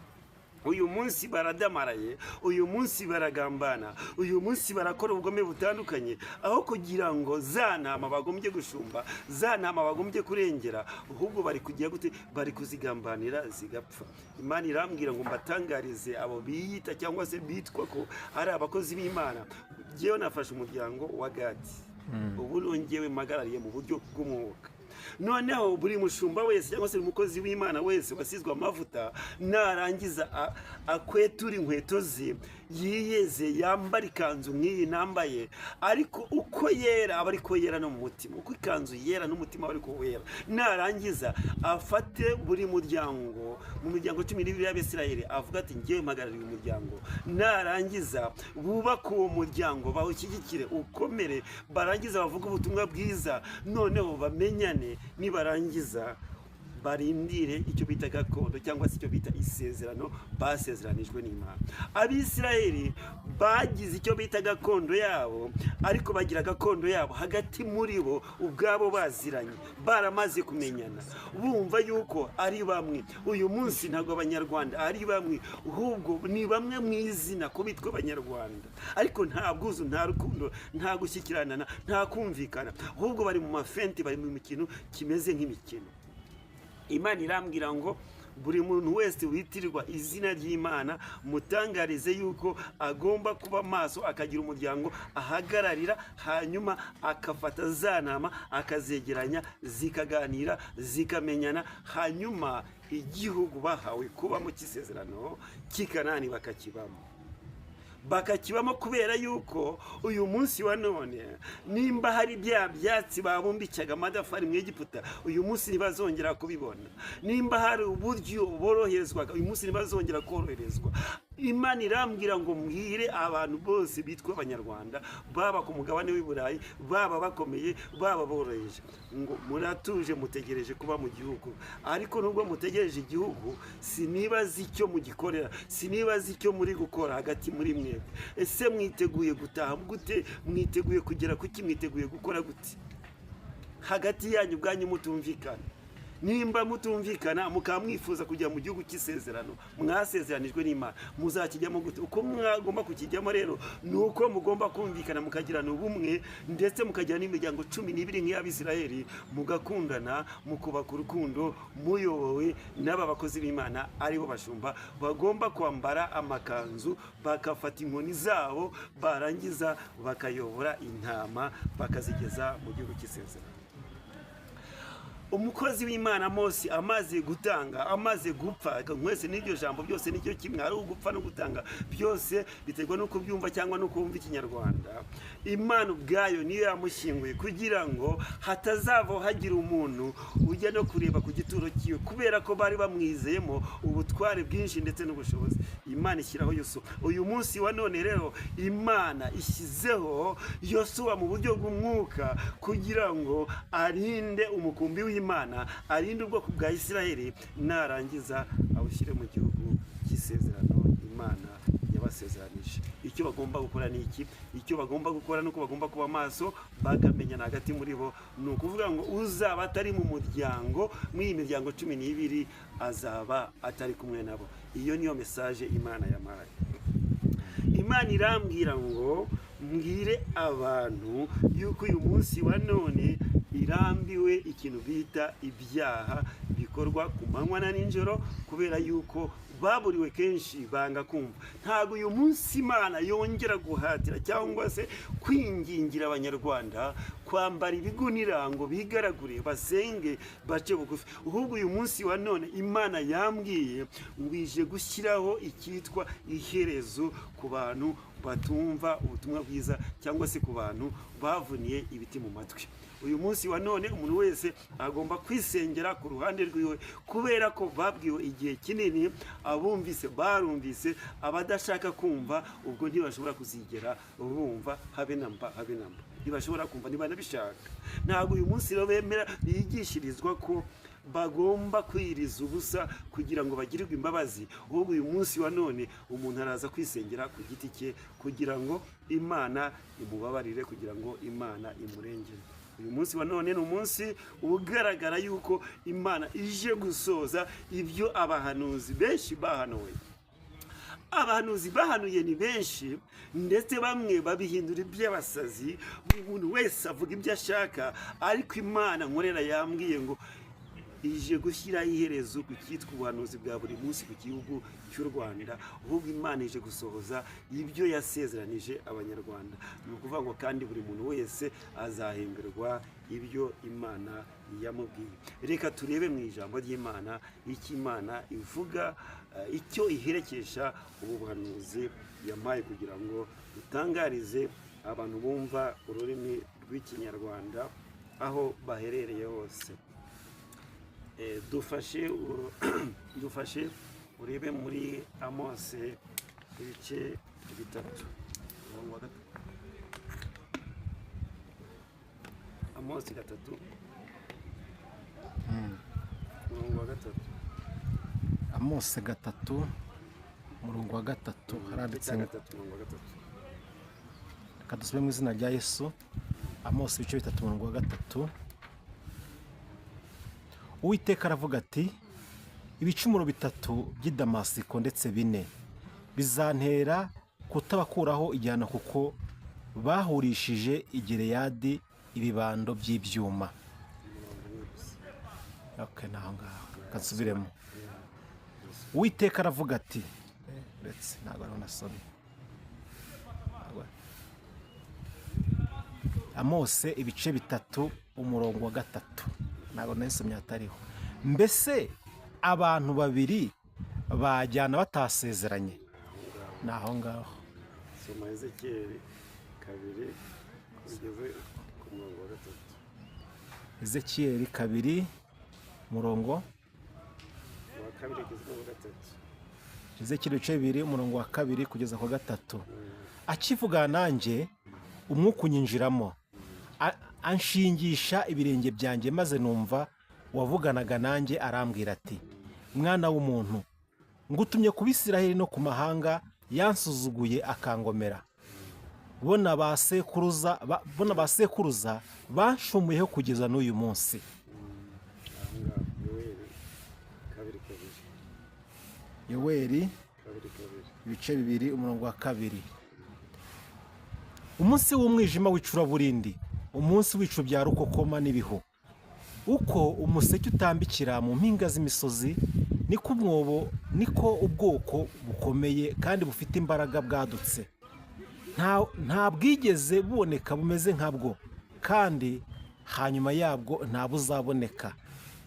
uyu munsi baradamaraye, uyu munsi baragambana, uyu munsi barakora ubugome butandukanye, aho kugira ngo za ntama bagombye gushumba, za ntama bagombye kurengera, ahubwo bari kugira gute, bari kuzigambanira zigapfa. Imana irambwira ngo mbatangarize abo biyita cyangwa se bitwa ko ari abakozi b'Imana. Jewe nafashe umuryango wa Gadi, ubu nongewe magarariye mu buryo bw'umwuka. Noneho buri mushumba wese cyangwa se umukozi w'Imana wese wasizwe amavuta narangiza akwetura inkweto ze, yiyeze, yambara ikanzu nk'iyi nambaye, ariko uko yera aba ariko yera no mu mutima, uko ikanzu yera n'umutima aba ariko wera. Narangiza afate buri muryango mu miryango 12 y'Abisirayeli, avuga ati ngiye mpagarariye umuryango. Narangiza bubaka uwo muryango, bawushyigikire ukomere, barangiza bavuga ubutumwa bwiza, noneho bamenyane, nibarangiza barindire icyo bita gakondo cyangwa se icyo bita isezerano basezeranijwe n'Imana. Abisirayeli bagize icyo bita gakondo yabo, ariko bagira gakondo yabo hagati muri bo ubwabo baziranye, baramaze kumenyana, bumva yuko ari bamwe. Uyu munsi ntabwo abanyarwanda ari bamwe, ahubwo ni bamwe mu izina ko bitwa abanyarwanda, ariko nta bwuzu, nta rukundo, nta gushyikirana, nta kumvikana, ahubwo bari mu mafenti, bari mu kintu kimeze nk'imikino. Imana irambwira ngo buri muntu wese witirirwa izina ry'Imana mutangarize yuko agomba kuba maso, akagira umuryango ahagararira, hanyuma akafata za ntama akazegeranya, zikaganira, zikamenyana, hanyuma igihugu bahawe kubamo cy'isezerano cy'Ikanani bakakibamo kubera yuko uyu munsi wa none nimba hari bya byatsi babumbikaga amadafari mu Egiputa, uyu munsi ntibazongera kubibona. Nimba hari uburyo boroherezwaga, uyu munsi ntibazongera koroherezwa. Imana irambwira ngo mbwire abantu bose bitwa abanyarwanda, baba ku mugabane w'i Burayi, baba bakomeye, baba boroheje, ngo muratuje mutegereje kuba mu gihugu. Ariko nubwo mutegereje igihugu, sinibaza icyo mugikorera, sinibaza icyo muri gukora hagati muri mwebwe. Ese mwiteguye gutaha gute? Mwiteguye kugera kuki? Mwiteguye gukora gute? Hagati yanyu ubwanyu mutumvikana. Nimba mutumvikana mukamwifuza kujya mu gihugu cy'isezerano mwasezeranijwe n'Imana, muzakijyamo gute? Uko mwagomba kukijyamo rero nuko mugomba kumvikana, mukagirana ubumwe, ndetse mukagira n'imiryango 12 nk'iy'Abisirayeli, mugakundana, mukubaka urukundo, muyobowe n'aba bakozi b'Imana aribo bashumba, bagomba kwambara amakanzu, bakafata inkoni zabo, barangiza bakayobora intama bakazigeza mu gihugu cy'isezerano. Umukozi w'Imana Mose amaze gutanga, amaze gupfa, mwese n'iryo jambo byose nicyo kimwe, ari ugupfa no gutanga, byose biterwa no kubyumva cyangwa no kumva Ikinyarwanda. Imana ubwayo niyo yamushyinguye kugira ngo hatazavaho hagira umuntu ujya no kureba ku gituro cyiwe, kubera ko bari bamwizeyemo ubutware bwinshi ndetse n'ubushobozi. Imana ishyiraho Yosuwa. Uyu munsi wa none rero Imana ishyizeho Yosuwa mu buryo bw'umwuka kugira ngo arinde umukumbi w'Imana, arinde ubwoko bwa Isirayeli, narangiza awushyire mu gihugu cy'isezerano Imana yabasezeranije. Icyo bagomba gukora ni iki? Icyo bagomba gukora nuko bagomba kuba maso, bagamenyana hagati muri bo. Ni ukuvuga ngo uzaba atari mu muryango, mw'iyi miryango 12 azaba atari kumwe nabo. Iyo niyo message Imana yamaye. Imana irambwira ngo mbwire abantu yuko uyu munsi wa none irambiwe ikintu bita ibyaha bikorwa ku manywa na nijoro, kubera yuko baburiwe kenshi banga kumva. Ntago uyu munsi Imana yongera guhatira cyangwa se kwingingira abanyarwanda kwambara ibigunira ngo bigaragure, basenge, bace bugufi. Ahubwo uyu munsi wa none Imana yambwiye ngwije gushyiraho icyitwa iherezo ku bantu batumva ubutumwa bwiza, cyangwa se ku bantu bavuniye ibiti mu matwi. Uyu munsi wa none umuntu wese agomba kwisengera ku ruhande rwiwe, kubera ko babwiwe igihe kinini, abumvise barumvise, abadashaka kumva ubwo ntibashobora kuzigera bumva habe namba, ntibashobora kumva niba nabishaka. Ntabwo uyu munsi rero bemera bigishirizwa ko bagomba kwiriza ubusa kugira ngo bagirirwe imbabazi. Ahubwo uyu munsi wa none umuntu araza kwisengera ku giti cye kugira ngo Imana imubabarire, kugira ngo Imana imurengere. Uyu munsi wa none ni umunsi ugaragara yuko Imana ije gusoza ibyo abahanuzi benshi bahanuwe. abahanuzi bahanuye ni benshi ndetse bamwe babihindura iby'abasazi, buri muntu wese avuga ibyo ashaka, ariko Imana nkorera yambwiye ngo ije gushyiraho iherezo ku cyitwa ubuhanuzi bwa buri munsi ku gihugu cy'u Rwanda, ahubwo Imana ije gusohoza ibyo yasezeranije abanyarwanda. Ni ukuvuga ngo kandi buri muntu wese azahemberwa ibyo Imana yamubwiye. Reka turebe mu ijambo ry'Imana icyo Imana ivuga, icyo iherekesha ubu buhanuzi yampaye kugira ngo dutangarize abantu bumva ururimi rw'Ikinyarwanda aho baherereye hose. Dufashe urebe muri Amose ibice bitatu. Amose gatatu umurongo wa gatatu. Amose gatatu umurongo wa gatatu haranditse ngo, reka dusubire mu izina rya Yesu. Amose ibice bitatu umurongo wa gatatu. Uwiteka aravuga ati, ibicumuro bitatu by'i Damasiko ndetse 4 bizantera kutabakuraho igihano, kuko bahurishije i Gileyadi ibibando by'ibyuma. Naho ngaho kasubiremo. Uwiteka aravuga ati, ndetse ntabwo ariho nasomye. Amose ibice bitatu umurongo wa gatatu, ntabwo nasomye atariho. Mbese abantu babiri bajyana batasezeranye? Naho ngaho. Soma Ezekiyeli 2 kugeze ku murongo wa gatatu. Ezekiyeli 2 umurongo wa 2 kugeza ku wa gatatu. Ezekiyeli ibice 2 umurongo wa 2 kugeza ku wa gatatu. Akivugana nanjye umwuka unyinjiramo, anshingisha ibirenge byanjye, maze numva wavuganaga nanjye arambwira ati, mwana w'umuntu, ngutumye ku Bisirayeli no ku mahanga yansuzuguye akangomera. Bona ba sekuruza banshumuyeho kugeza n'uyu munsi. Yoweri ibice 2 umurongo wa 2. Umunsi w'umwijima w'icuraburindi, umunsi w'icu bya rukokoma n'ibihu. Uko umuseke utambikira mu mpinga z'imisozi, niko ubwoko bukomeye kandi bufite imbaraga bwadutse. Nta bwigeze buboneka bumeze nkabwo, kandi hanyuma yabwo nta buzaboneka,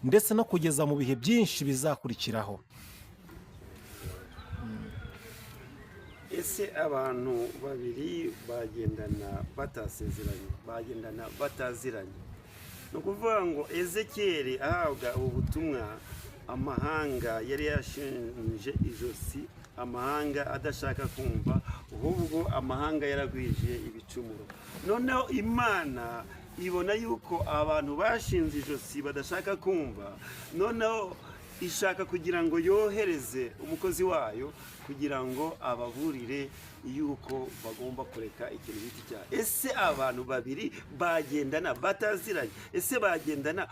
ndetse no kugeza mu bihe byinshi bizakurikiraho. Ese abantu babiri bagendana batasezeranye, bagendana bataziranye? Ni ukuvuga ngo Ezekiyeli ahabwa ubu butumwa, amahanga yari yashinje ijosi, amahanga adashaka kumva, ahubwo amahanga yaragwije ibicumuro. Noneho Imana ibona yuko abantu bashinze ijosi badashaka kumva, noneho ishaka kugira ngo yohereze umukozi wayo kugira ngo ababurire yuko bagomba kureka ikintu giti cyaha. Ese abantu babiri bagendana bataziranye? Ese bagendana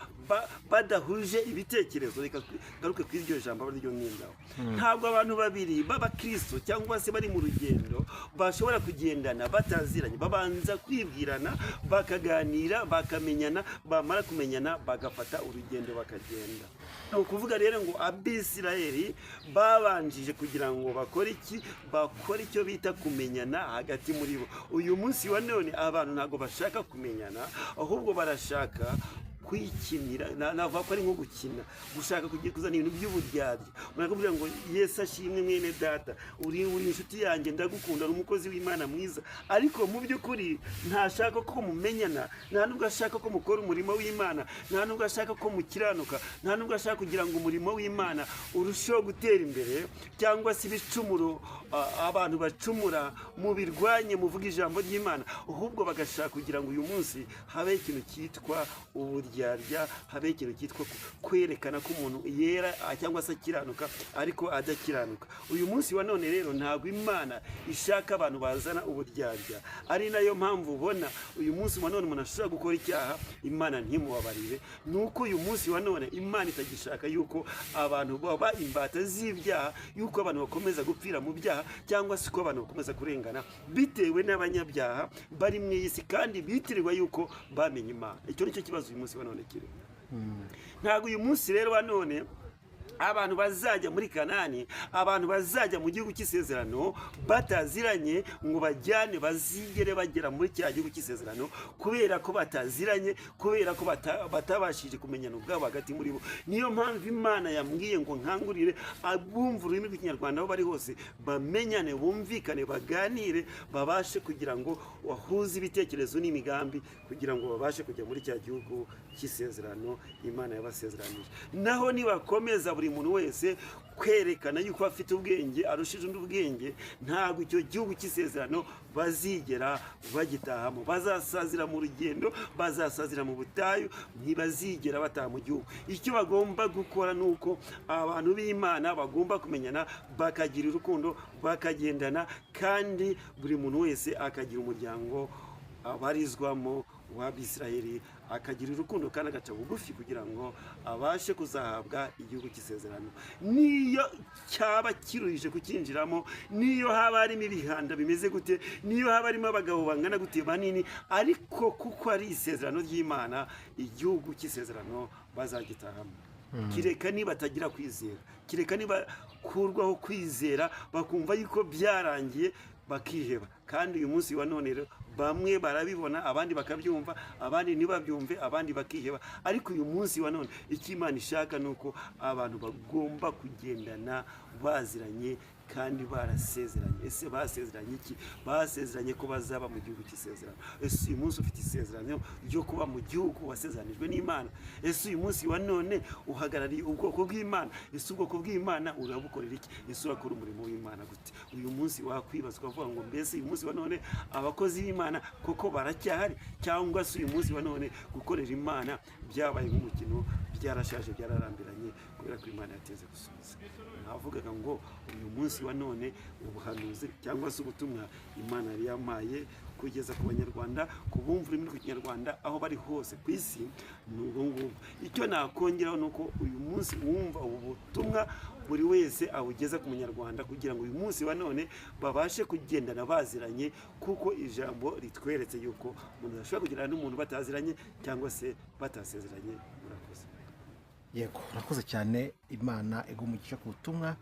badahuje ibitekerezo? Reka garuke kuri iryo jambo ryo mwindaho. Ntabwo abantu babiri b'abakristo cyangwa se bari mu rugendo bashobora kugendana bataziranye. Babanza kwibwirana, bakaganira, bakamenyana, bamara kumenyana bagafata urugendo bakagenda. Ni ukuvuga rero ngo Abisirayeli babanjije kugira ngo bakore iki? Bakora icyo bita kumenyana hagati muri bo. Uyu munsi wa none abantu ntabwo bashaka kumenyana, ahubwo barashaka kwikinira. Navuga ko ari nko gukina, gushaka kuzana ibintu by'uburyarya. Murakubwira ngo Yesu ashimwe mwene data, uri inshuti yanjye, ndagukunda, uri umukozi w'Imana mwiza, ariko mu by'ukuri ntashaka ko mumenyana, nta nubwo ashaka ko mukora umurimo w'Imana, nta nubwo ashaka ko mukiranuka, nta nubwo ashaka kugira ngo umurimo w'Imana urusheho gutera imbere, cyangwa se ibicumuro abantu bacumura mubirwanye, muvuga ijambo ry'Imana, ahubwo bagashaka kugira ngo uyu munsi habe ikintu cyitwa uburyarya. uburyarya, habe ikintu cyitwa kwerekana ko umuntu yera cyangwa se akiranuka ariko adakiranuka. Uyu munsi wa none rero ntabwo Imana ishaka abantu bazana uburyarya, ari nayo mpamvu ubona uyu munsi wa none umuntu ashobora gukora icyaha Imana ntimubabarire. Nuko uyu munsi wa none Imana itagishaka yuko abantu baba imbata z'ibyaha, yuko abantu bakomeza gupfira mu byaha, cyangwa se ko abantu bakomeza kurengana bitewe n'abanyabyaha bari mu isi kandi bitirirwa yuko bamenye Imana. Icyo nicyo kibazo uyu munsi wa none kiri. Ntabwo uyu munsi rero wa none abantu bazajya muri Kanani, abantu bazajya mu gihugu cy'isezerano bataziranye ngo bajyane bazigere bagera muri cya gihugu cy'isezerano, kubera ko bataziranye, kubera ko batabashije kumenyana ubwabo hagati muri bo. Niyo mpamvu Imana yambwiye ngo nkangurire abumva ururimi rw'ikinyarwanda aho bari hose bamenyane, bumvikane, baganire, babashe kugira ngo wahuze ibitekerezo n'imigambi kugira ngo babashe kujya muri cya gihugu cy'isezerano Imana yabasezeranije. Naho nibakomeza buri muntu wese kwerekana yuko afite ubwenge arushije undi ubwenge, ntabwo icyo gihugu cy'isezerano bazigera bagitahamo. Bazasazira mu rugendo, bazasazira mu butayu, ntibazigera bataha mu gihugu. Icyo bagomba gukora ni uko abantu b'Imana bagomba kumenyana, bakagira urukundo, bakagendana, kandi buri muntu wese akagira umuryango abarizwamo w'Abisiraheli, akagira urukundo kandi agaca bugufi kugira ngo abashe kuzahabwa igihugu cy'isezerano. Niyo cyaba kiruhije kukinjiramo, niyo haba harimo ibihanda bimeze gute, niyo haba harimo abagabo bangana gute banini, ariko kuko ari isezerano ry'Imana, igihugu cy'isezerano bazagitahamo. Kireka niba batagira kwizera, kireka niba kurwaho kwizera bakumva yuko byarangiye bakiheba. Kandi uyu munsi wa none rero bamwe barabibona, abandi bakabyumva, abandi ntibabyumve, abandi bakiheba. Ariko uyu munsi wa none icyo Imana ishaka ni uko abantu bagomba kugendana baziranye kandi barasezeranye. Ese basezeranye iki? Basezeranye ko bazaba mu gihugu cy'isezerano. Ese uyu munsi ufite isezerano ryo kuba mu gihugu wasezeranijwe n'Imana? Ese uyu munsi wa none uhagarariye ubwoko bw'Imana? Ese ubwoko bw'Imana urabukorera iki? Ese urakora umurimo w'Imana gute? Uyu munsi wakwibaza ukavuga ngo mbese uyu munsi wa none abakozi b'Imana koko baracyahari, cyangwa se uyu munsi wa none gukorera Imana byabaye nk'umukino, byarashaje, byararambiranye kubera ko Imana yateze gusubiza? Navugaga ngo uyu munsi wa none ubuhanuzi cyangwa se ubutumwa Imana yari yamaye kugeza ku Banyarwanda, ku bumva ururimi rw'ikinyarwanda aho bari hose ku isi, ni ubwo ngubwo. Icyo nakongeraho ni uko uyu munsi wumva ubu butumwa buri wese awugeza ku Munyarwanda, kugira ngo uyu munsi wa none babashe kugendana baziranye, kuko ijambo ritweretse yuko umuntu ashobora kugendana n'umuntu bataziranye cyangwa se batasezeranye. Murakoze. Yego, urakoze cyane. Imana igumugisha ku butumwa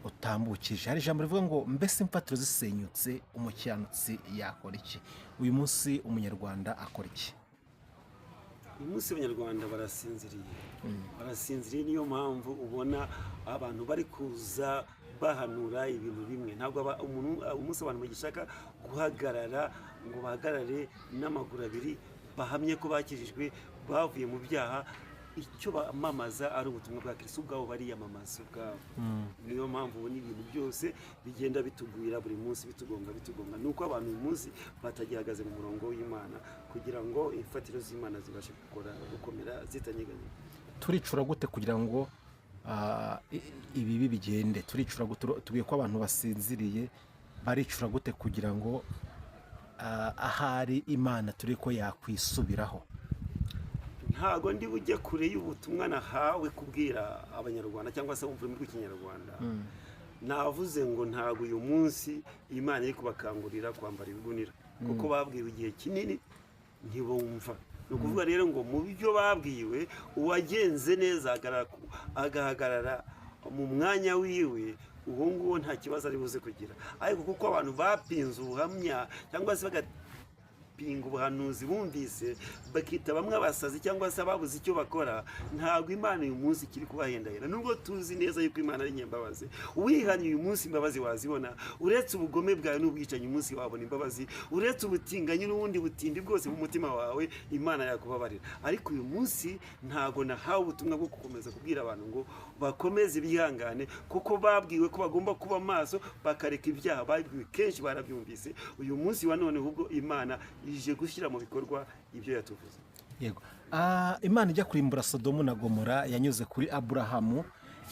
utambukije. Hari ijambo rivuga ngo mbese imfatiro zisenyutse umukiranutsi yakora iki? Uyu munsi umunyarwanda akora iki? Uyu munsi Abanyarwanda barasinziriye, barasinziriye. Niyo mpamvu ubona abantu bari kuza bahanura ibintu bimwe. Ntabwo umunsi abantu bagishaka guhagarara ngo bahagarare n'amaguru abiri bahamye ko bakijijwe, bavuye mu byaha. Icyo bamamaza ari ubutumwa bwa Kristo, ubwabo bariyamamaza ubwabo. Niyo mpamvu ubona ibintu byose bigenda bitugwira buri munsi, bitugonga. Nuko abantu uyu munsi batagihagaze mu murongo w'Imana kugira ngo imfatiro z'Imana zibashe gukomera zitanyeganyega. Turicura gute kugira ngo ibibi bigende? Turicura gute? Tubiye ko abantu basinziriye, baricura gute kugira ngo ahari Imana turi ko yakwisubiraho? Ntago ndi bujye kure y'ubutumwa nahawe kubwira Abanyarwanda cyangwa se bumva ururimi rw'ikinyarwanda. Navuze ngo ntago uyu munsi Imana iri kubakangurira kwambara ibigunira, kuko babwiwe igihe kinini ntibumva. Ni ukuvuga rero ngo mu byo babwiwe, uwagenze neza agahagarara mu mwanya wiwe, uwo nguwo nta kibazo ari buze kugira. Ariko kuko abantu bapinze ubuhamya cyangwa se pinga ubuhanuzi bumvise, bakita bamwe abasazi cyangwa se ababuze icyo bakora, ntabwo Imana uyu munsi kiri kubahendahenda. Nubwo tuzi neza yuko Imana ari nyembabazi, wihanye uyu munsi imbabazi wazibona. Uretse ubugome bwawe n'ubwicanyi uyu munsi wabona imbabazi, uretse ubutinganyi n'ubundi butindi bwose mu mutima wawe, Imana yakubabarira. Ariko uyu munsi ntago nahawe ubutumwa bwo gukomeza kubwira abantu ngo bakomeze bihangane, kuko babwiwe ko bagomba kuba maso bakareka ibyaha. Babwiwe kenshi, barabyumvise. Uyu munsi wa none ahubwo Imana ije gushyira mu bikorwa ibyo yatuvuze. yego. Imana ijya kurimbura Sodomu na Gomora yanyuze kuri Aburahamu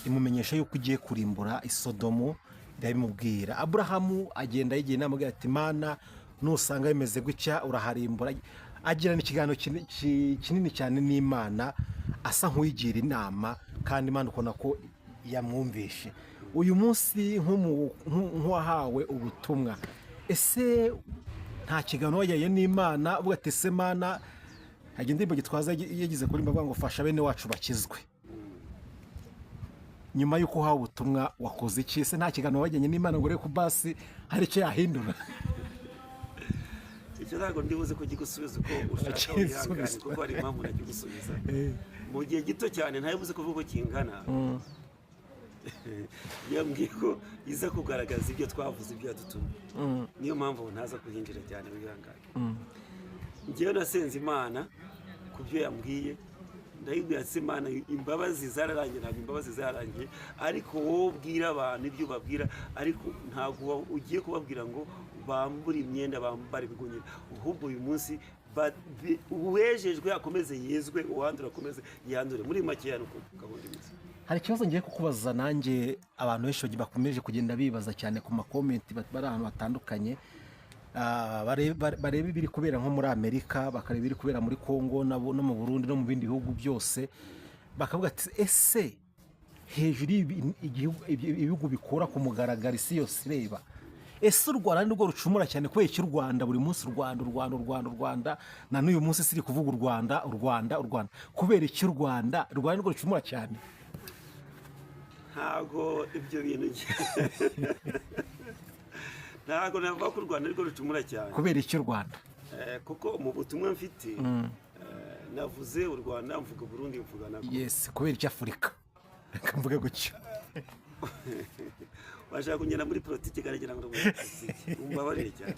imumenyesha yuko igiye kurimbura Isodomu, irabimubwira. Aburahamu agenda yigiye inama agira ati Imana nusanga bimeze gutya uraharimbura. Agirana ikiganiro kinini cyane n'Imana asa nk'uyigira inama, kandi Imana ukona ko yamwumvishe. Uyu munsi nk'uwahawe ubutumwa, ese nta kiganiro wajyanye n'Imana uvuga ati ese Mana, hari indirimbo Gitwaza yagize kuri mbaga ngo fasha bene wacu bakizwe. Nyuma y'uko uhawe ubutumwa wakoze iki? Ese nta kiganiro wajyanye n'Imana ngo urebe ko basi hari icyo yahindura? icyo ntabwo ndibuze kugigusubiza uko ushaka wihangane, kuko hari impamvu nakigusubiza mu gihe gito cyane, ntabibuze kuvuga ko kingana. yambwiye ko iza kugaragaza ibyo twavuze, ibyo yadutumye. Niyo mpamvu ntaza kuhinjira cyane, wihangane. Njyewe nasenze Imana ku byo yambwiye, ndayibwira ati Imana, imbabazi zararangiye, ntabwo imbabazi zararangiye, ariko wowe ubwira abantu ibyo ubabwira, ariko ntabwo ugiye kubabwira ngo bambure imyenda, bambare ibigunira. Ahubwo uyu munsi uwejejwe akomeze yezwe, uwandura akomeze yandure. Muri make ya nuko gahunda imeze. Hari ikibazo ngiye kukubaza nanjye, abantu benshi bakomeje kugenda bibaza cyane ku makomenti bari ahantu hatandukanye, bareba ibiri kubera nko muri Amerika, bakareba ibiri kubera muri Kongo no mu Burundi no mu bindi bihugu byose, bakavuga ati ese hejuru ibihugu bikora ku mugaragaro isi yose ireba, ese u Rwanda nirwo rucumura cyane kubera iki? U Rwanda buri munsi u Rwanda na n'uyu munsi siri kuvuga u Rwanda kubera iki? U Rwanda nirwo rucumura cyane. Ntabwo ibyo bintu ntabwo navuga ko u Rwanda nirwo rucumura cyane. Kubera iki u Rwanda? Kuko mu butumwa mfite navuze u Rwanda, mvuga Burundi, mvuga na Kongo. Yes, kubera iki Afurika? Reka mvuge gutyo. Washaka kugenda muri politiki garagera ngo muri politiki, umbabarire cyane.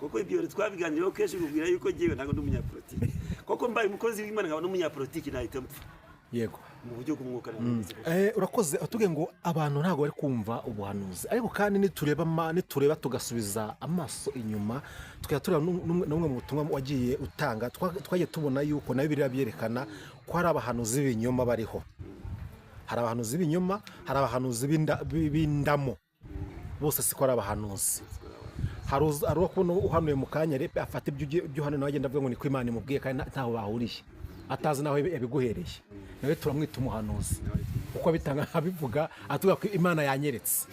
Kuko ibyo twabiganiraho kenshi, kubwira yuko ngewe ntabwo ndi umunyapolitiki. Kuko mbaye umukozi w'Imana nkaba n'umunyapolitiki nahita mpfa. Yego. Mu buryo bw'umwuka urakoze. Atubwiye ngo abantu ntabwo bari kumva ubuhanuzi, ariko kandi nitureba tugasubiza amaso inyuma, tukajya tureba n'umwe mu butumwa wagiye utanga, twagiye tubona yuko na Bibiliya byerekana ko hari abahanuzi b'ibinyoma bariho. Hari abahanuzi b'ibinyoma, hari abahanuzi b'indamo, bose siko ari abahanuzi. Hari uwo kubona uhanuye mu kanya afata ibyo hano nawe agenda avuga ngo ni ko Imana imubwiye, kandi ntaho bahuriye, atazi naho yabiguhereye. Nawe turamwita umuhanuzi kuko abivuga atuvuga ko Imana yanyeretse.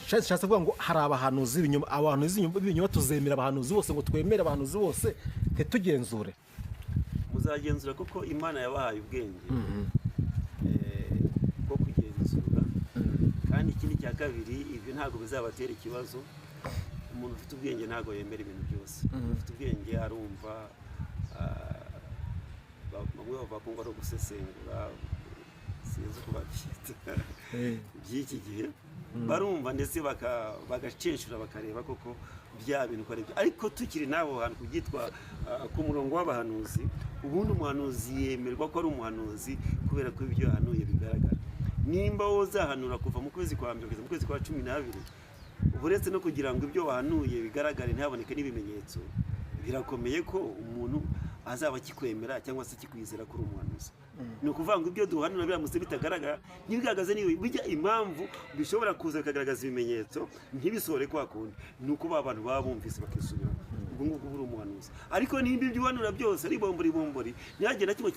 Nshatse kuvuga ngo hari abahanuzi b'ibinyoma. Abahanuzi b'ibinyoma tuzemera abahanuzi bose, ngo twemere abahanuzi bose, ntitugenzure. Muzagenzura kuko Imana yabahaye ubwenge bwo kugenzura. Kandi ikindi cya kabiri, ibyo ntabwo bizabatera ikibazo. Umuntu ufite ubwenge ntabwo yemera ibintu byose. Umuntu ufite ubwenge arumva, bamwe bavuga ngo ari ugusesengura, sinzi uko babyita by'iki gihe, barumva ndetse bagacenshura bakareba koko bya bintu ko ari byo. Ariko tukiri n'abo hantu kugitwa ku murongo w'abahanuzi, ubundi umuhanuzi yemerwa ko ari umuhanuzi kubera ko ibyo yahanuye bigaragara. Nimba wozahanura kuva mu kwezi kwa mbere kugeza mu kwezi kwa 12, uretse no kugira ngo ibyo wahanuye bigaragare ntihaboneke n'ibimenyetso, birakomeye ko umuntu azaba kikwemera cyangwa se kikwizera kuri umuhanuzi. Ni ukuvuga ngo ibyo duhanura biramutse bitagaragara, ntibigaragaze niwe bijya impamvu bishobora kuza bikagaragaza ibimenyetso ntibisore kwa kundi, ni uko abantu baba bumvise bakisubira. Ubwo ngubwo buri umuhanuzi. Ariko nimba ibyo uhanura byose ari bombori, ntihagire na kimwe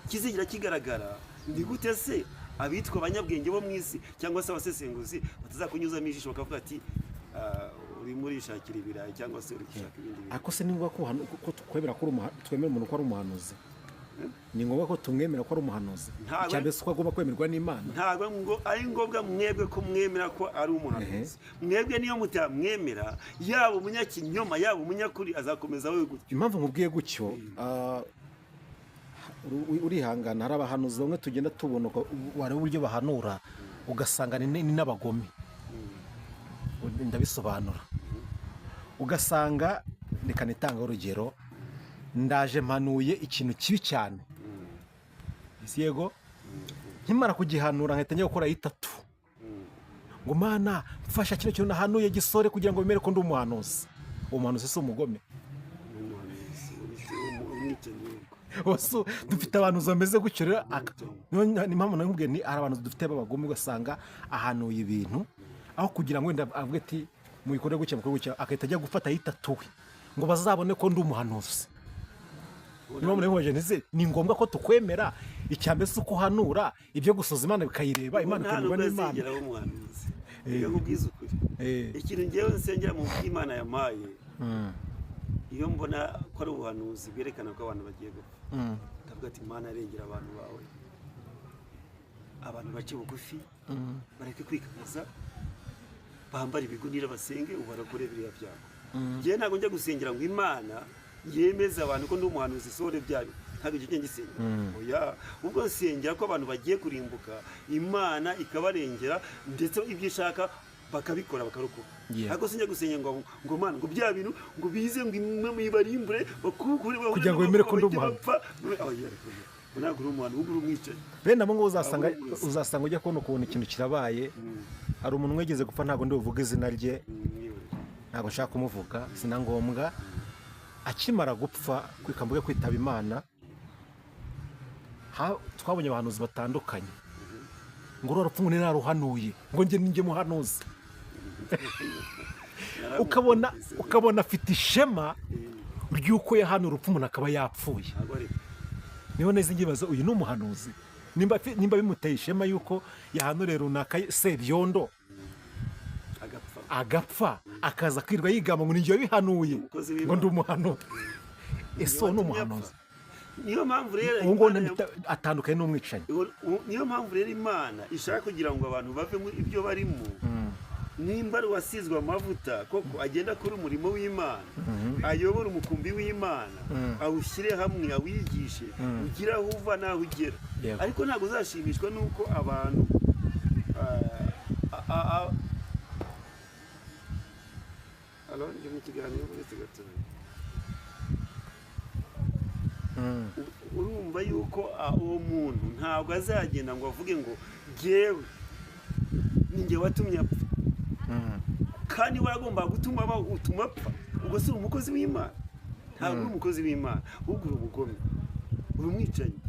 kizigira kigaragara, ndi gute se abitwa abanyabwenge bo mu isi cyangwa se abasesenguzi batazakunyuzamo ijisho bakavuga ati urimo urishakira ibirayi cyangwa se uri gushaka ibindi bintu? Ako se ni ngombwa ko twemera umuntu ko ari umuhanuzi? Ni ngombwa ko tumwemera ko ari umuhanuzi? Cyangwa se ko agomba kwemerwa n'Imana? Ntabwo ngo ari ngombwa mwebwe ko mwemera ko ari umuhanuzi. Mwebwe niyo mutamwemera, yaba umunyakinyoma yaba umunyakuri, azakomeza we gutyo. Impamvu nkubwiye gutyo, urihangana, hari abahanuzi bamwe tugenda tubona wareba uburyo bahanura ugasanga ni n'abagome. Ndabisobanura. Ugasanga, reka nitanga urugero, ndaje mpanuye ikintu kibi cyane, yego, nkimara kugihanura nkahita njya gukora itatu, ngo Mana mfasha kino kintu nahanuye gisore kugira ngo bimere ko ndi umuhanuzi. Uwo muhanuzi si umugome? bose dufite abantu bameze gutyo rero ni mpamvu nakubwiye ni hari abantu dufite b'abagome ugasanga ahanuye ibintu aho kugira ngo wenda avuge ati muyikore gutya mukore gutya agahita ajya gufata yitatuwe ngo bazabone ko ndi umuhanuzi. niba muri ngo jeneze ni ngombwa ko tukwemera icyambe se uko hanura ibyo gusoza Imana bikayireba Imana ikabirwa n'Imana. Iyo nkubwiza ukuri ikintu ngewe nsengera mu Imana yamaye iyo mbona ko ari ubuhanuzi bwerekana ko abantu bagiye gupfa ndavuga ati Imana arengera abantu bawe, abantu bace bugufi bareke kwikakaza bambara ibigunira basenge ubarakore biriya byabo. Ngewe ntabwo njya gusengera ngo Imana yemeza abantu ko ndi umuhanuzi sore byayo, ntabwo icyo ngisengera oya, ubwo nsengera ko abantu bagiye kurimbuka Imana ikabarengera ndetse ibyo ishaka bakabikora bakarukuka. Ntabwo sinjya gusengera ngo Mana ngo bya bintu ngo bize ngo imwe muyibarimbure bakukure kugira ngo bemere ko ndi umuhanuzi. Ntabwo uri umuhanuzi ubwo uri umwicanyi. Bene abo ngo uzasanga ujya kubona ukuntu ikintu kirabaye, hari umuntu wegeze gupfa ntabwo ndi buvuge izina rye, ntabwo nshaka kumuvuga sina ngombwa, akimara gupfa kwikambuye kwitaba Imana twabonye abahanuzi batandukanye ngo urupfu ngo nararuhanuye ngo njye muhanuzi ukabona afite ishema ry'uko yahanuye urupfu umuntu akaba yapfuye. niho neza ngibaza uyu ni umuhanuzi nimba bimuteye ishema y'uko yahanuriye runaka Sebyondo agapfa akaza kwirwa yigamba ngo ninjye bihanuye ngo ndi umuhanuzi. Ese ni umuhanuzi. Niyo mpamvu rero atandukanye n'umwicanyi. Niyo mpamvu rero Imana ishaka kugira ngo abantu bave mu ibyo barimo. Nimba ari wasizwe amavuta koko agenda kuri umurimo w'Imana, ayobora umukumbi w'Imana, awushyire hamwe awigishe ugira aho uva naho ugera. Ariko ntabwo uzashimishwa nuko abantu ndi mu kiganiro uretse gatoya urumva yuko uwo muntu ntabwo azagenda ngo avuge ngo jyewe ninjye watumye apfa kandi waragomba gutuma utuma apfa. Ubwo si umukozi w'Imana, ntabwo uri umukozi w'Imana, ahubwo uri umugome, uri umwicanyi.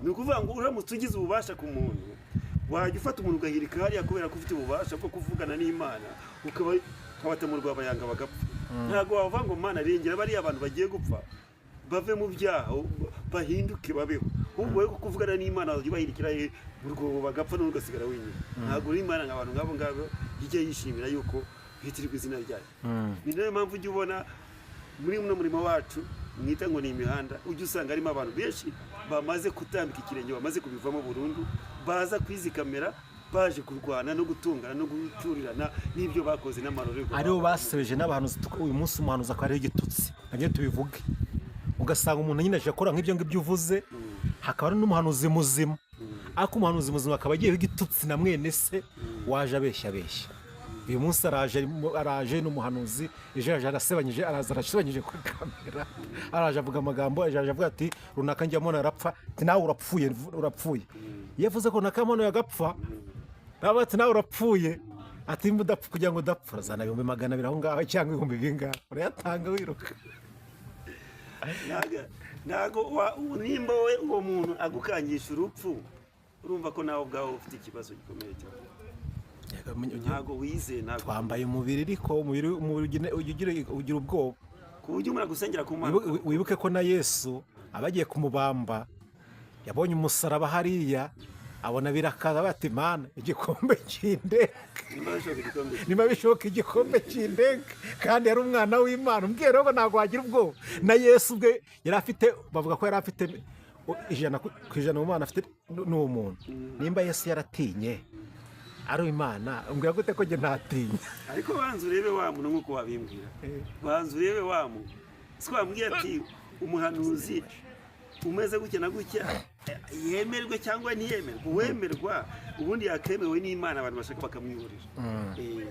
Ni ukuvuga ngo uramutse ugize ububasha ku muntu wajya ufata umuntu ugahirika hariya kubera ko ufite ububasha bwo kuvugana n'Imana ukabatamurwa abayanga bagapfa. Ntabwo wavuga ngo Mana rengera bariya abantu bagiye gupfa bave mu byaha bahinduke babeho, ahubwo wowe kuvugana n'Imana bahirikira urwo bagapfa n'ugasigara wenyine. Ntabwo uri Imana nk'abantu ngabo ngabo ijya yishimira yuko bitirirwa izina ryayo. Ni nayo mpamvu ujya ubona muri uno murimo wacu mwita ngo ni imihanda ujya usanga harimo abantu benshi bamaze kutambika ikirenge, bamaze kubivamo burundu, baza kwizikamera baje kurwana no gutungana no guturirana n'ibyo bakoze n'amarorerwa. Aribo basebeje n'abahanuzi. Uyu munsi umuhanuzi akaba ari igitutsi, nabyo tubivuge. Ugasanga umuntu nyine aje akora nk'ibyo ngibyo uvuze, hakaba ari n'umuhanuzi muzima, ariko umuhanuzi muzima akaba agiyeho igitutsi na mwene se waje abeshya. Uyu munsi araje n'umuhanuzi, ejo yaje arasebanyije, araza arasebanyije kuri kamera, araje avuga amagambo, ejo avuga ati runaka njya mbona arapfa, ati nawe urapfuye. Yavuze ko runaka mbona yagapfa, nawe ati nawe urapfuye, ati mudapfa kugira ngo udapfa urazana 200 aho ngaho cyangwa 1000 urayatanga wiruka. Ntago nimba we uwo muntu agukangisha urupfu, urumva ko nawe ubwawe ufite ikibazo gikomeye cyane. Ntago wize, ntago twambaye umubiri ariko umubiri ugira ubwoba ku buryo umuntu agusengera ku Mana. Wibuke ko na Yesu abagiye kumubamba yabonye umusaraba hariya, abona birakaza bati Mana igikombe cy'indege, niba bishoboka igikombe cy'indege, kandi yari umwana w'Imana. Umbwira rero ntabwo wagira ubwoba. Na Yesu ubwe yari afite, bavuga ko yari afite 100% mu Mana afite n'uwo muntu. Nimba Yesu yaratinye ari Imana, umbwira gute ko nge ntatinya? Ariko banza urebe wa muntu nk'uko wabimbwira, banza urebe wa muntu twambwiye ati umuhanuzi umeze gutya na gutya yemerwe cyangwa ntiyemerwe. Uwemerwa ubundi yakemewe n'Imana, abantu bashaka bakamwihorera.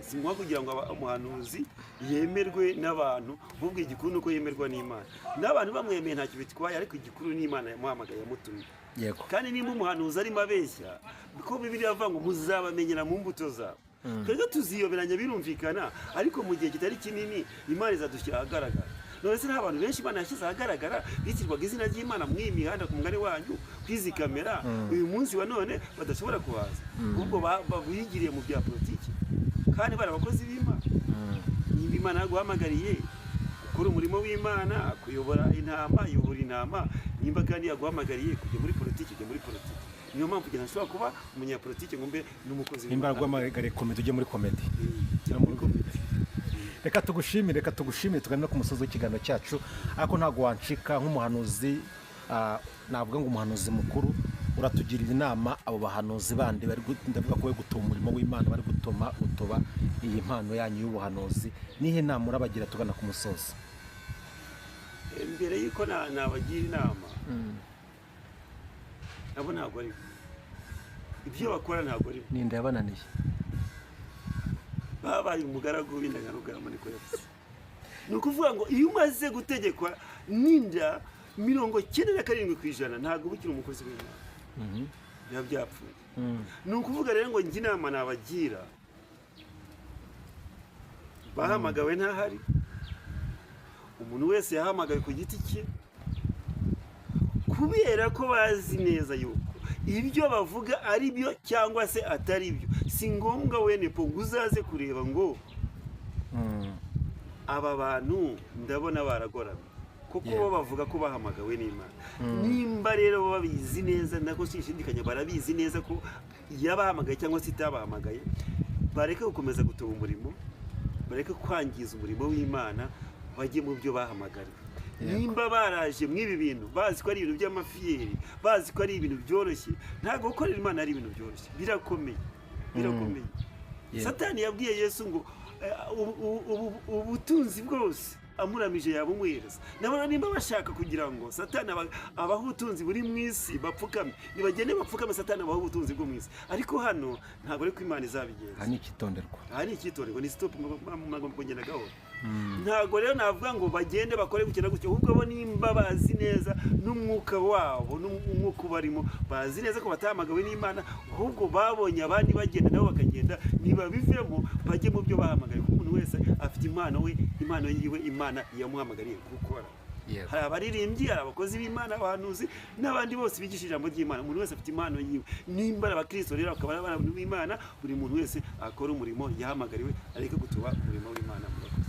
Si ngombwa kugira ngo umuhanuzi yemerwe n'abantu, ahubwo igikuru nuko yemerwa n'Imana. N'abantu bamwemeye ntacyo bitwaye, ariko igikuru n'Imana yamuhamagaye yamutumye. Kandi nimba umuhanuzi arimo abeshya, ko Bibiliya avuga ngo muzabamenyera mu mbuto zabo. Twebwe tuziyoberanya birumvikana, ariko mu gihe kitari kinini Imana izadushyira ahagaragara. none se nta bantu benshi Imana yashyize ahagaragara bitirwaga izina ry'Imana muri iyi mihanda ku mugani wanyu kwizi kamera uyu munsi wa none badashobora kuhaza ubwo babigiriye mu bya politiki kandi bari abakozi b'Imana nimba Imana yaguhamagariye gukora umurimo w'Imana kuyobora intama nimba kandi yaguhamagariye kujya muri politiki niyo mpamvu kugira ngo ashobora kuba umunyapolitiki ngo mbe n'umukozi nimba yaguhamagariye komedi ujye muri komedi reka tugushimire tugana no ku musozi w'ikiganiro cyacu ariko ntabwo wancika nk'umuhanuzi navuga ngo umuhanuzi mukuru uratugirira inama abo bahanuzi bandi bari ndavuga ko gutuma umurimo w'Imana bari gutuma utoba iyi mpano yanyu y'ubuhanuzi nihe nama urabagira tugana ku musozi mbere yuko nabagira inama abo ntabwo ari ibyo bakora ntabwo ari ninde yabananiye babaye umugaragu w'indangarugarama niko yavuze ni ukuvuga ngo iyo umaze gutegekwa n'inda 97% ntabwo uba ukiri umukozi w'Imana biba byapfuye ni ukuvuga rero ngo njye inama nabagira bahamagawe ntahari umuntu wese yahamagawe ku giti cye kubera ko bazi neza yuko ibyo bavuga ari byo cyangwa se atari byo si ngombwa wene po uzaze kureba ngo aba bantu ndabona baragoramye kuko bo bavuga ko bahamagawe n'Imana nimba rero babizi neza nako shishindikanya barabizi neza ko yabahamagaye cyangwa se itabahamagaye bareke gukomeza gutoba umurimo bareke kwangiza umurimo w'Imana bajye mu byo bahamagariwe nimba baraje mw'ibi bintu bazi ko ari ibintu by'amafiyeri bazi ko ari ibintu byoroshye ntabwo gukorera Imana ari ibintu byoroshye birakomeye Satani yabwiye Yesu ngo ubutunzi bwose amuramije yabumuhereza nabona nimba bashaka kugira ngo Satani abaho ubutunzi buri mu isi bapfukame nibagende bapfukame Satani abaho ubutunzi bwo mu isi ariko hano ntabwo ari ko Imana izabigenza aha ni icyitonderwa ni stop mwagomba kugenda gahoro ntabwo rero navuga ngo bagende bakore gukina gutyo ahubwo bo nimba bazi neza n'umwuka wabo n'umwuka barimo bazi neza ko batahamagawe n'Imana ahubwo babonye abandi bagenda nabo bakagenda niba bivemo bajye mu byo bahamagaye kuko umuntu wese afite impano yiwe Imana yamuhamagariye gukora hari abaririmbyi hari abakozi b'Imana abahanuzi n'abandi bose bigisha ijambo ry'Imana umuntu wese afite impano yiwe nimba abakristo rero akaba ari abantu b'Imana buri muntu wese akora umurimo yahamagariwe areke gutuba umurimo w'Imana murakoze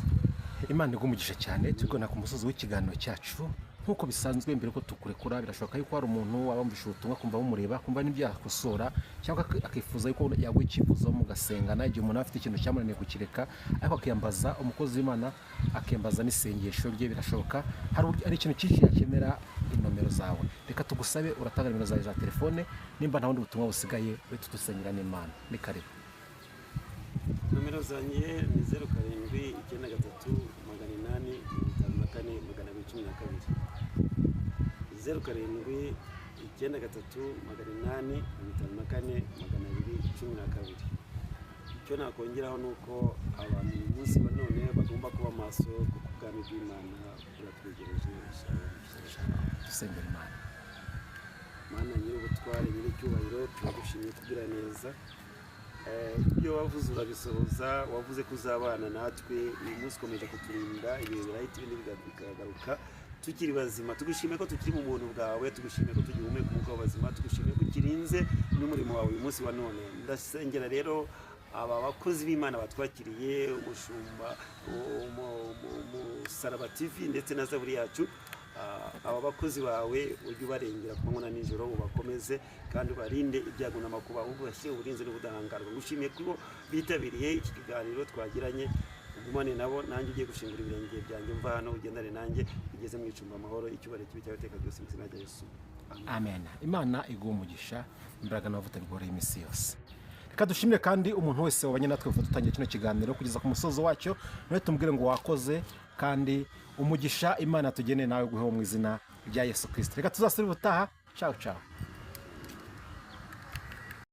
Imana igumugisha cyane tugona ku musozi w'ikiganiro cyacu nkuko bisanzwe mbere ko tukurekura birashoboka yuko hari umuntu wabumvisha ubutumwa kumva bumureba kumva n'ibyo yakosora cyangwa akifuza yuko yaguha icyifuzo mugasengana igihe umuntu afite ikintu cyamunaniye kukireka ariko akiyambaza umukozi w'Imana akiyambaza n'isengesho rye birashoboka hari ikintu cyinshi yakenera inomero zawe reka tugusabe uratanga nimero zawe za telefone nimba nta wundi butumwa busigaye we tudusengera n'Imana ni kare nomero zanjye ni 0793848212 icyo nakongeraho nuko abantu uyu munsi wa none bagomba kuba maso kuko ubwami bw'Imana buratwegereje dusengera Imana Mana nyir'ubutware nyir'icyubahiro turagushimiye kugira neza ibyo wavuze urabisohoza wavuze ko uzabana natwe uyu munsi ukomeje kuturinda ibihe birahita ibindi bikagaruka tukiri bazima tugushimiye ko tukiri mu buntu bwawe tugushimiye ko tugihumeka umwuka w'abazima tugushimiye ko ukirinze n'umurimo wawe uyu munsi wa none ndasengera rero aba bakozi b'Imana batwakiriye umushumba Umusaraba TV ndetse na Zaburi yacu aba bakozi bawe ujye ubarengera ku manywa na nijoro ubakomeze kandi ubarinde ibyago n'amakuba ahubwo bashyire uburinzi n'ubudahangarwa ngushimiye ko bitabiriye iki kiganiro twagiranye ugumane nabo nanjye ugiye gushingura ibirenge byanjye mva hano ugendane nanjye ugeze mu icumba amahoro icyubahiro kibi cyawe iteka ryose mu izina rya Yesu amen Imana iguha umugisha imbaraga n'amavuta bigoreye iminsi yose reka dushimire kandi umuntu wese wabanye natwe kuva dutangiye kino kiganiro kugeza ku musozo wacyo nawe tumubwire ngo wakoze kandi umugisha Imana tugeneye nawe guheho mu izina rya Yesu Kristo reka tuzasubire ubutaha ciao ciao